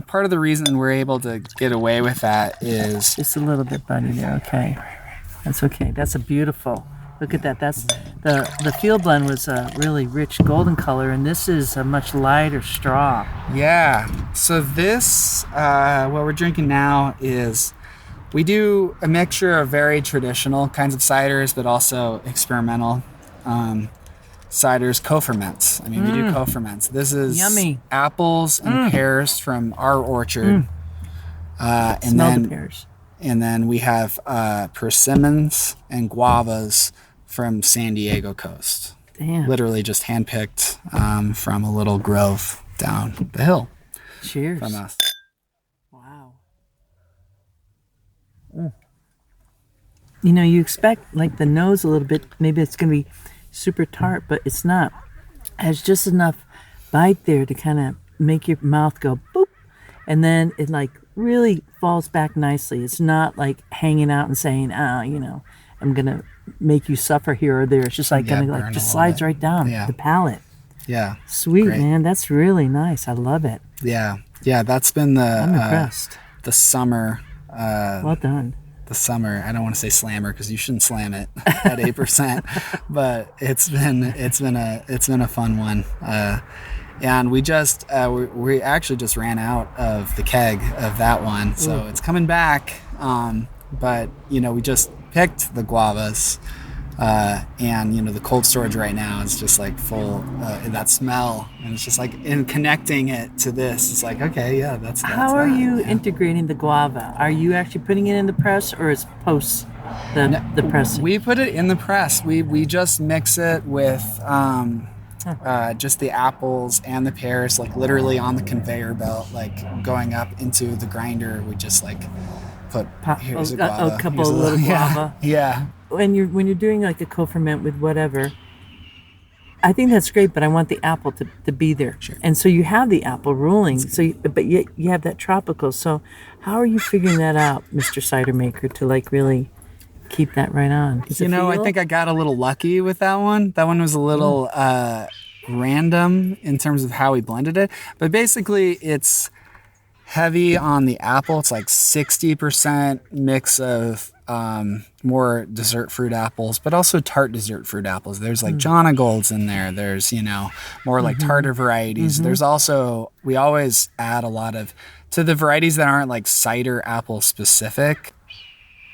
part of the reason we're able to get away with that is Just a little bit, buddy. There, okay. That's okay. That's a beautiful. Look at that. That's the field blend was a really rich golden color, and this is a much lighter straw. Yeah. So this, what we're drinking now is, we do a mixture of very traditional kinds of ciders, but also experimental ciders, co-ferments. I mean, we do co-ferments. This is Yummy. apples and pears from our orchard. And Smell then the pears. And then we have persimmons and guavas from San Diego coast. Damn. Literally just handpicked from a little grove down the hill Cheers. from us. Wow. You expect like the nose a little bit, maybe it's going to be super tart, but it's not. It has just enough bite there to kind of make your mouth go boop, and then it like really falls back nicely. It's not like hanging out and saying, I'm going to make you suffer here or there. It's just like kind of like just slides right down the palate. Yeah. Sweet, Great. man. That's really nice. I love it. Yeah. Yeah, that's been I'm impressed. the summer. Well done. The summer. I don't want to say slammer because you shouldn't slam it at 8%, but it's been a fun one. And we just we actually just ran out of the keg of that one, so it's coming back. But we just picked the guavas, and the cold storage right now is just like full that smell, and it's just like in connecting it to this, it's like, okay, yeah, that's How are you integrating the guava? Are you actually putting it in the press, or is post the pressing? We put it in the press. We just mix it with just the apples and the pears, like literally on the conveyor belt, like going up into the grinder. We just like put here's a guava, a couple of little guava. Yeah. When you're doing like a co-ferment with whatever, I think that's great, but I want the apple to be there. Sure. And so you have the apple ruling, but yet you have that tropical. So how are you figuring that out, Mr. Cider Maker, to like really keep that right on? I think I got a little lucky with that one. That one was a little random in terms of how we blended it. But basically, it's heavy on the apple. It's like 60% mix of more dessert fruit apples, but also tart dessert fruit apples. There's like Jonagolds in there. There's, more like tartar varieties. There's also, we always add a lot of, to the varieties that aren't like cider apple specific,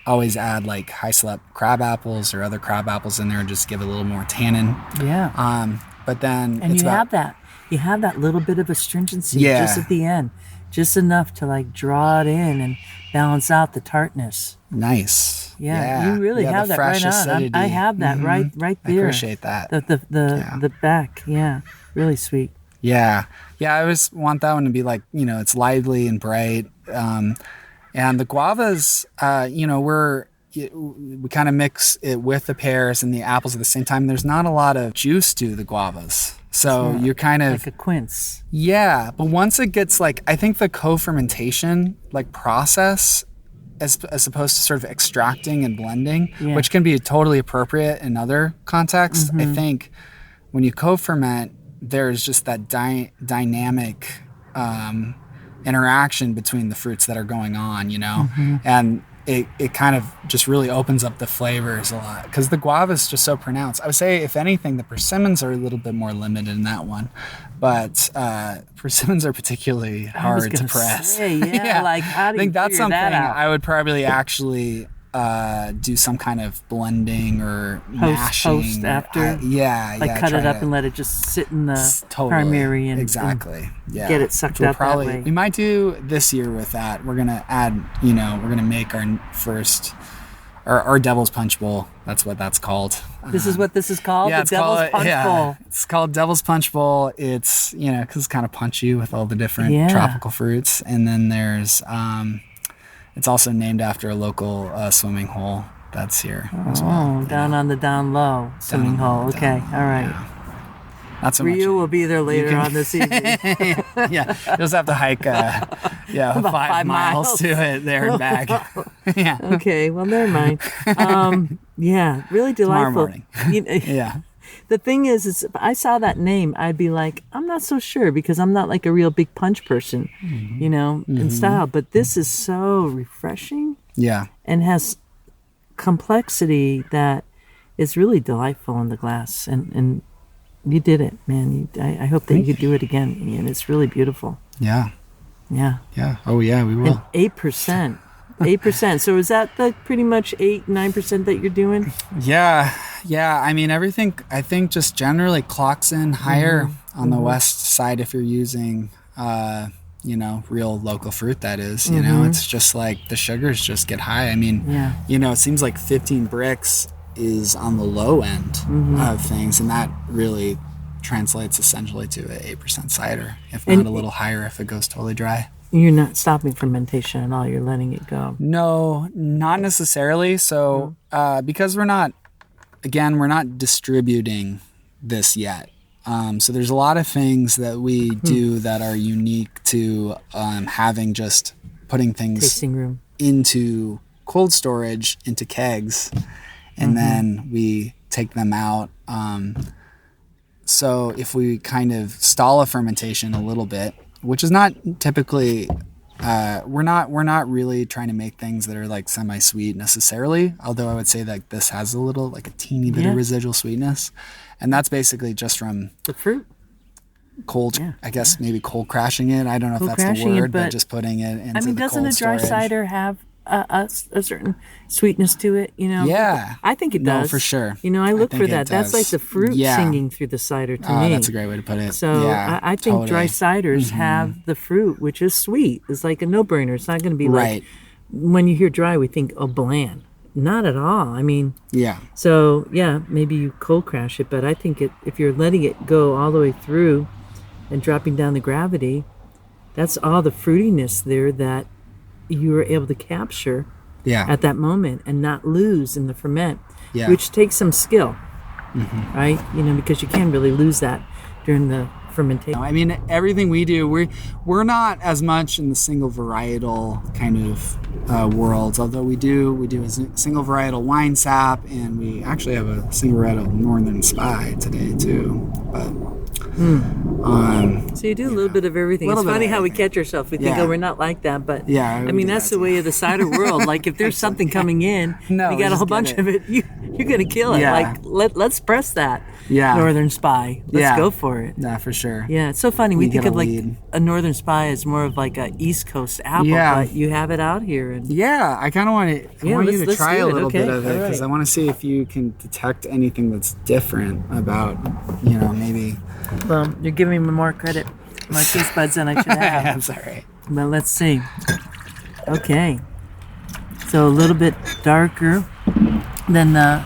always add like high slep crab apples or other crab apples in there and just give it a little more tannin. Yeah. But then and you have that little bit of astringency just at the end, just enough to like draw it in and balance out the tartness. Nice. Yeah. You really have that right on. I have that right there. I appreciate that. The back. Yeah. Really sweet. Yeah. Yeah. I always want that one to be like, it's lively and bright. And the guavas, we kind of mix it with the pears and the apples at the same time. There's not a lot of juice to the guavas. So you're kind of like a quince. Yeah. But once it gets like, I think the co-fermentation like process as opposed to sort of extracting and blending, which can be totally appropriate in other contexts. I think when you co-ferment, there's just that dynamic interaction between the fruits that are going on, and it kind of just really opens up the flavors a lot because the guava is just so pronounced. I would say, if anything, the persimmons are a little bit more limited in that one, but persimmons are particularly hard to press. Yeah, like how do you I think that's something that out? I would probably actually do some kind of blending or mashing. Post after? Cut it up and let it just sit in the primary and get it sucked out that way. We might do this year with that. We're going to add, we're going to make our first, our Devil's Punch Bowl. That's what that's called. This is what this is called? Yeah, the Devil's Punch Bowl. It's called Devil's Punch Bowl. It's, because it's kind of punchy with all the different tropical fruits. And then there's... it's also named after a local swimming hole that's here as well. Down on the down low swimming hole. Okay, all right. Not so Rio much. will be there later on this evening. Yeah, you just have to hike, About 5 miles miles. to it there and back. Yeah. Okay, well, never mind. Yeah, really delightful. morning. Yeah. The thing is if I saw that name, I'd be like, I'm not so sure because I'm not like a real big punch person, in style. But this is so refreshing Yeah. and has complexity that is really delightful in the glass. And you did it, man. I hope that you could do it again, Ian. It's really beautiful. Yeah. Yeah. Yeah. Oh, yeah, we will. And 8%. 8%. So is that the pretty much 8-9% that you're doing? Yeah. I mean, everything, I think, just generally clocks in higher on the west side if you're using, real local fruit, that is. You know, it's just like the sugars just get high. I mean, it seems like 15 bricks is on the low end of things, and that really translates essentially to an 8% cider, if not a little higher if it goes totally dry. You're not stopping fermentation at all. You're letting it go. No, not necessarily. So because we're not distributing this yet. So there's a lot of things that we do that are unique to having just putting things Tasting room. into cold storage, into kegs, and then we take them out. So if we kind of stall a fermentation a little bit, which is not typically, we're not really trying to make things that are like semi-sweet necessarily, although I would say that this has a little, like a teeny bit of residual sweetness. And that's basically just from The fruit. cold, I guess maybe cold crashing it. I don't know if that's the word, but just putting it into the doesn't cold a dry storage. cider have a certain sweetness to it, Yeah. I think it No, does. for sure. I look think for it that. That's like does. the fruit Yeah. singing through the cider to me. That's a great way to put it. So yeah, I think dry totally. ciders have the fruit, which is sweet. It's like a no-brainer. It's not going to be Right. like, when you hear dry, we think, oh, bland. Not at all. I mean, Yeah. so yeah, maybe you cold crash it, but I think if you're letting it go all the way through and dropping down the gravity, that's all the fruitiness there that you were able to capture Yeah. at that moment and not lose in the ferment, Yeah. which takes some skill, right? Because you can really lose that during the fermentation. I mean, everything we do, we're not as much in the single varietal kind of world, although we do a single varietal wine sap, and we actually have a single varietal Northern Spy today too. But So you do a little bit of everything. It's Little bit funny of how we everything. catch ourselves. We think, Yeah. oh, we're not like that, but Yeah, I we mean do that's that the way of the cider world. Like if there's something coming in, No, you we got a just whole get bunch it. of it. You're gonna kill it. Yeah. Like let's press that. Yeah. Northern Spy. Let's Yeah. go for it. yeah, for sure. Yeah, it's so funny. We You think get of a like lead. a Northern Spy as more of like a East Coast apple, Yeah. but you have it out here. And Yeah, I kind of want to. I want you to let's try do a it. little Okay, bit of it all because right. I want to see if you can detect anything that's different about, maybe. well, you're giving me more credit, my taste buds than I should have. That's all right. But let's see. Okay, so a little bit darker than the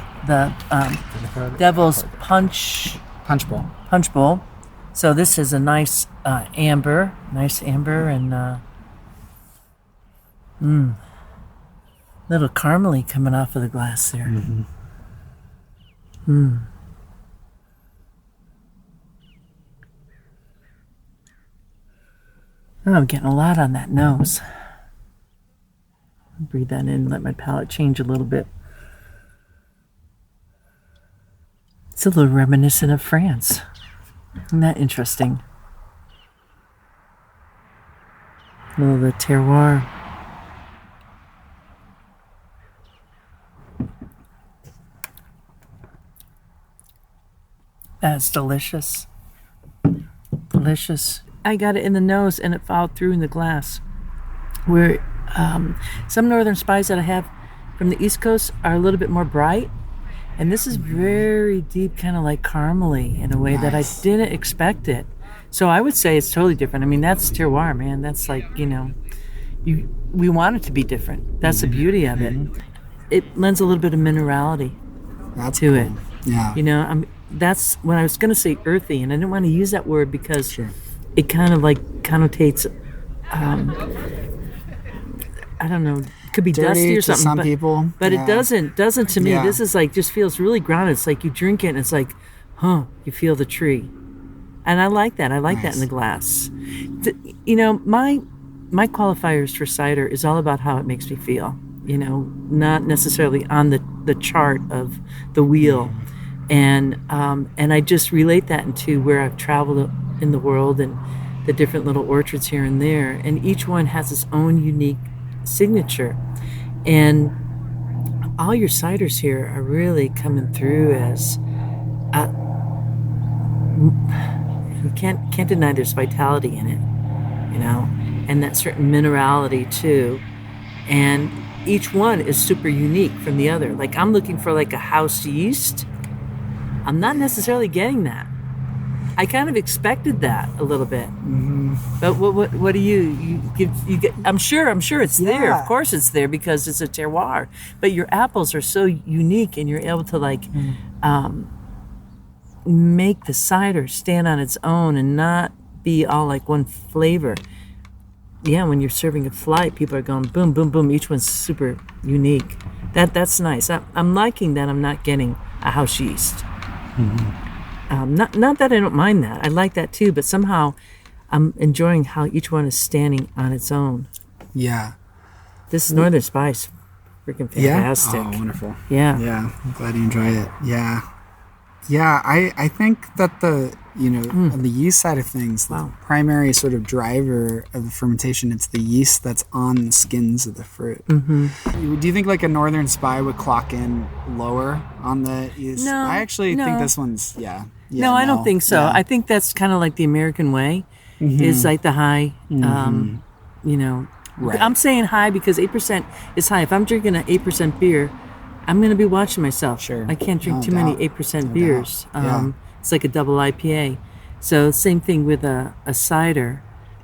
Devil's Punch Punch bowl. So this is a nice amber, and little caramely coming off of the glass there. Oh, I'm getting a lot on that nose. Breathe that in, let my palate change a little bit. It's a little reminiscent of France. Isn't that interesting? A little of the terroir. That's delicious. Delicious. I got it in the nose and it followed through in the glass. Where some Northern Spies that I have from the East Coast are a little bit more bright. And this is very deep, kind of like caramely in a way that I didn't expect it. So I would say it's totally different. I mean, that's terroir, man. That's like, we want it to be different. That's the beauty of it. It lends a little bit of minerality to it. Yeah. That's when I was going to say earthy, and I didn't want to use that word because it kind of like connotates, I don't know, could be Dirty dusty or to something. some but, people. But Yeah. it doesn't to me. Yeah. This is like, just feels really grounded. It's like you drink it and it's like, you feel the tree. And I like that. I like that Nice. in the glass. You know, my qualifiers for cider is all about how it makes me feel. You know, not necessarily on the chart of the wheel. And I just relate that into where I've traveled in the world and the different little orchards here and there. And each one has its own unique signature. And all your ciders here are really coming through as you can't deny there's vitality in it, you know, and that certain minerality too. And each one is super unique from the other. Like I'm looking for like a house yeast. I'm not necessarily getting that. I kind of expected that a little bit. Mm-hmm. But what do you get? I'm sure it's there. Of course it's there because it's a terroir. But your apples are so unique, and you're able to like make the cider stand on its own and not be all like one flavor. Yeah, when you're serving a flight, people are going boom, boom, boom. Each one's super unique. That's nice. I'm liking that I'm not getting a house yeast. Mm-hmm. Not that I don't mind that. I like that too, but somehow I'm enjoying how each one is standing on its own. Yeah. This is Northern Spice. Freaking fantastic. Yeah? Oh, wonderful. Yeah. Yeah. I'm glad you enjoy it. Yeah. Yeah, I think that the on the yeast side of things, the primary sort of driver of the fermentation, it's the yeast that's on the skins of the fruit. Mm-hmm. Do you think like a Northern Spy would clock in lower on the yeast? No, I actually think this one's, no, I don't think so. Yeah. I think that's kind of like the American way, is like the high, Right. I'm saying high because 8% is high. If I'm drinking an 8% beer, I'm going to be watching myself. Sure. I can't drink too many 8% beers. It's like a double IPA. So same thing with a cider.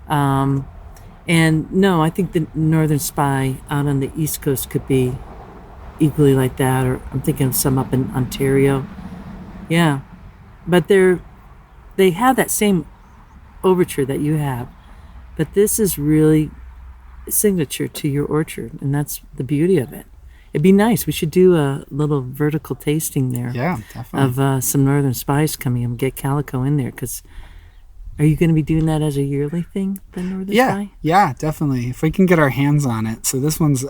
And no, I think the Northern Spy out on the East Coast could be equally like that. Or I'm thinking of some up in Ontario. Yeah. But they have that same overture that you have. But this is really signature to your orchard. And that's the beauty of it. It'd be nice. We should do a little vertical tasting there. Yeah, definitely. Of some Northern Spice coming and get Calico in there. Because are you going to be doing that as a yearly thing, the Northern Spy? Yeah, definitely. If we can get our hands on it. So this one's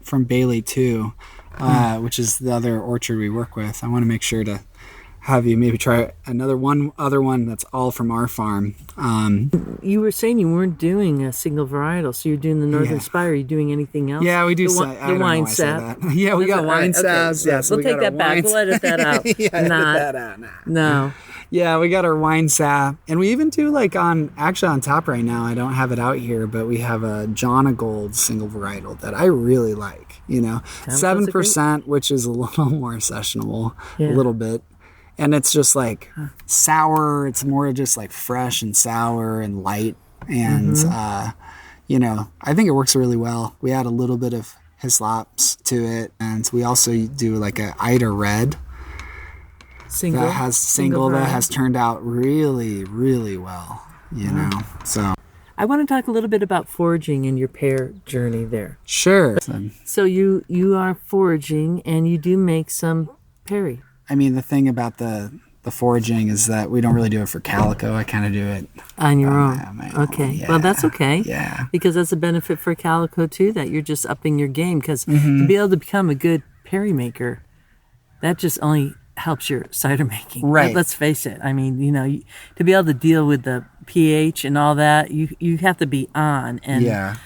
from Bailey too, which is the other orchard we work with. I want to make sure to have you maybe try other one that's all from our farm. You were saying you weren't doing a single varietal, so you're doing the Northern Spy. Are you doing anything else? Yeah, we do the wine sap. Yeah, we got wine saps. Okay. Yeah, so we'll take that back. We'll edit that out. Edit that out. No. Yeah, we got our wine sap, and we even do like on tap right now. I don't have it out here, but we have a Jonagold single varietal that I really like. 7%, which is a little more sessionable, a little bit. And it's just like sour. It's more just like fresh and sour and light. And, I think it works really well. We add a little bit of hislops to it. And we also do like a Ida Red single that has turned out really, really well, So I want to talk a little bit about foraging and your pear journey there. Sure. So you are foraging and you do make some perry. I mean, the thing about the foraging is that we don't really do it for Calico. I kind of do it on your own. Okay. Yeah. Well, that's okay. Yeah. Because that's a benefit for Calico too, that you're just upping your game. Because to be able to become a good perry maker, that just only helps your cider making. Right. Let's face it. I mean, to be able to deal with the pH and all that, you have to be on. And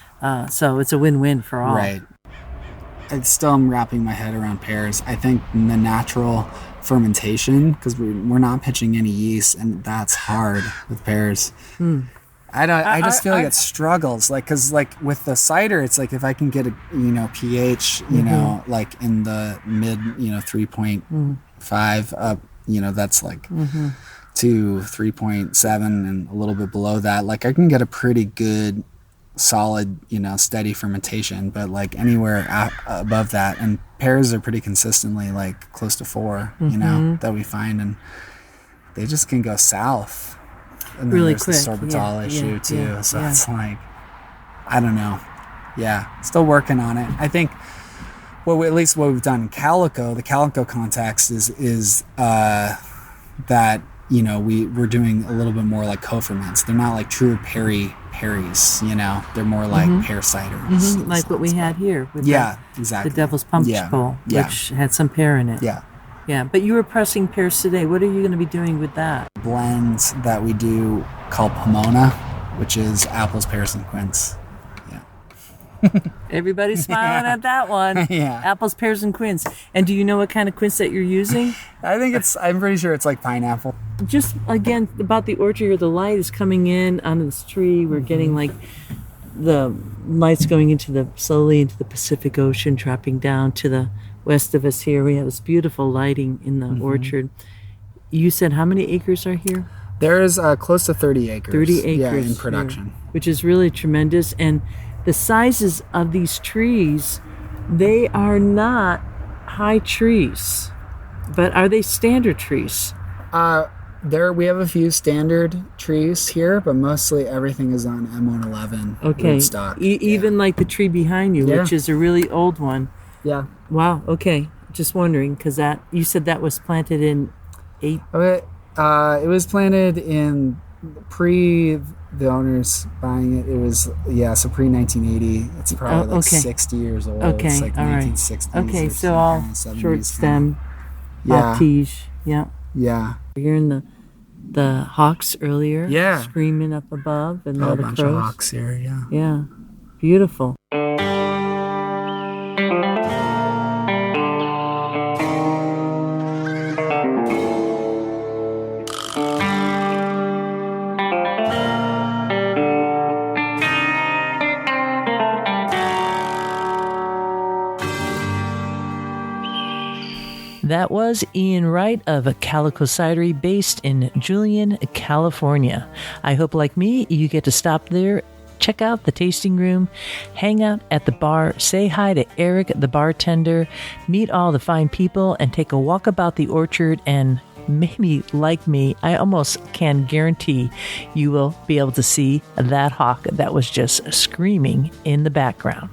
so it's a win-win for all. Right. I still am wrapping my head around pears. I think the natural fermentation, because we're not pitching any yeast, and that's hard with pears. I just feel like it struggles, like, because like with the cider, it's like if I can get a pH like in the mid 3.5 up, that's like to 3.7 and a little bit below that, like I can get a pretty good solid steady fermentation. But like anywhere above that, and pears are pretty consistently like close to 4 that we find, and they just can go south, and really there's quick. the sorbitol issue too. So it's like, I don't know, still working on it. I think at least what we've done in Calico, the Calico context is that we're doing a little bit more like co-ferments. They're not like true Perry's, they're more like pear ciders. Like what we had here with exactly. the Devil's Punch Bowl, which had some pear in it. Yeah, but you were pressing pears today. What are you going to be doing with that? Blends that we do called Pomona, which is apples, pears, and quince. Everybody's smiling at that one. Yeah. Apples, pears, and quince. And do you know what kind of quince that you're using? I'm pretty sure it's like pineapple. Just, again, about the orchard here, the light is coming in onto this tree. We're getting like the lights going slowly into the Pacific Ocean, dropping down to the west of us here. We have this beautiful lighting in the orchard. You said how many acres are here? There's close to 30 acres. 30 acres. Yeah, in production. Here, which is really tremendous. And the sizes of these trees, they are not high trees, but are they standard trees? We have a few standard trees here, but mostly everything is on M111 rootstock. Even like the tree behind you, which is a really old one. Yeah. Wow. Okay. Just wondering, because you said that was planted in it was planted in the owners buying it. It was so pre 1980. It's probably 60 years old. Okay, it's like all 1960s. Right. Okay, so all short stem, tige. Yeah. Yeah. We're hearing the hawks earlier. Yeah. Screaming up above, and all the bunch crows. Of hawks here. Yeah. Yeah. Beautiful. That was Ian Wright of Calico Cidery, based in Julian, California. I hope, like me, you get to stop there, check out the tasting room, hang out at the bar, say hi to Eric, the bartender, meet all the fine people, and take a walk about the orchard. And maybe, like me, I almost can guarantee you will be able to see that hawk that was just screaming in the background.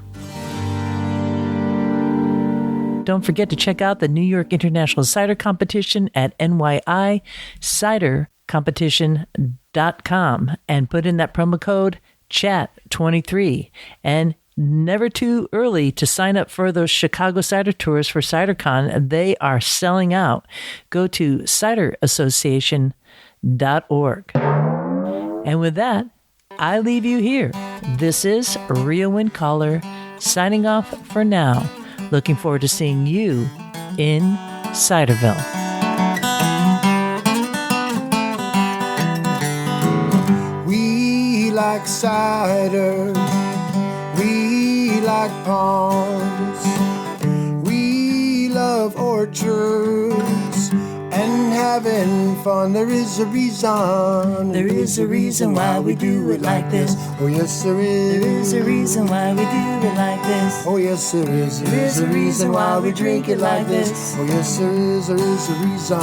Don't forget to check out the New York International Cider Competition at nyicidercompetition.com and put in that promo code CHAT23. And never too early to sign up for those Chicago cider tours for CiderCon. They are selling out. Go to ciderassociation.org. And with that, I leave you here. This is Rio Wind Caller signing off for now. Looking forward to seeing you in Ciderville. We like cider, we like ponds, we love orchards and having fun. There is a reason why we do it like this. Oh yes there is. There is a reason why we do it like this. Oh yes there is. There is a reason why we drink it like this. Oh yes there is a reason.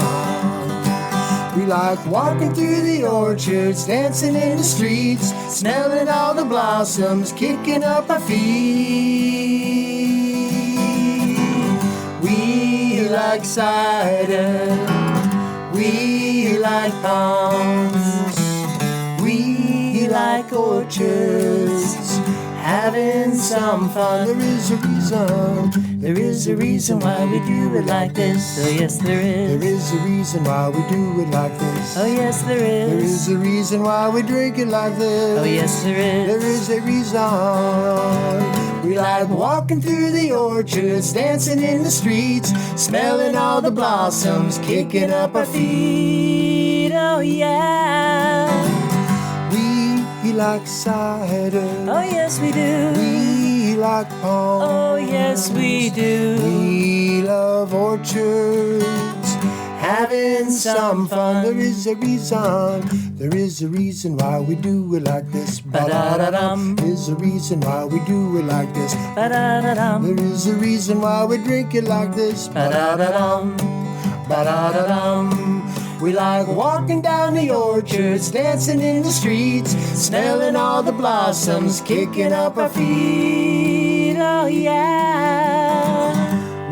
We like walking through the orchards, dancing in the streets, smelling all the blossoms, kicking up our feet. We like cider, we like ponds, we like orchards, having some fun. There is a reason why we do it like this. Oh yes there is. There is a reason why we do it like this. Oh yes there is. There is a reason why we drink it like this. Oh yes there is. There is a reason. We like walking through the orchards, dancing in the streets, smelling all the blossoms, kicking up our feet. Oh yeah. We like cider. Oh yes we do. We like ponds. Oh yes we do. We love orchards, having some fun. There is a reason. There is a reason why we do it like this. Ba-da-da-dum. There is a reason why we do it like this. Ba-da-da-dum. There is a reason why we drink it like this. Ba-da-da-dum. Ba-da-da-dum. We like walking down the orchards, dancing in the streets, smelling all the blossoms, kicking up our feet. Oh yeah.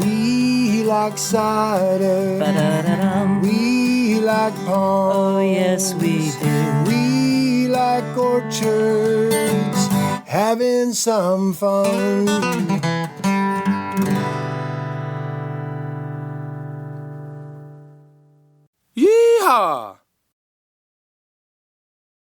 We like cider. Ba-da-da-dum. We like ponds. Oh, yes, we do. We like orchards, having some fun. Yeehaw!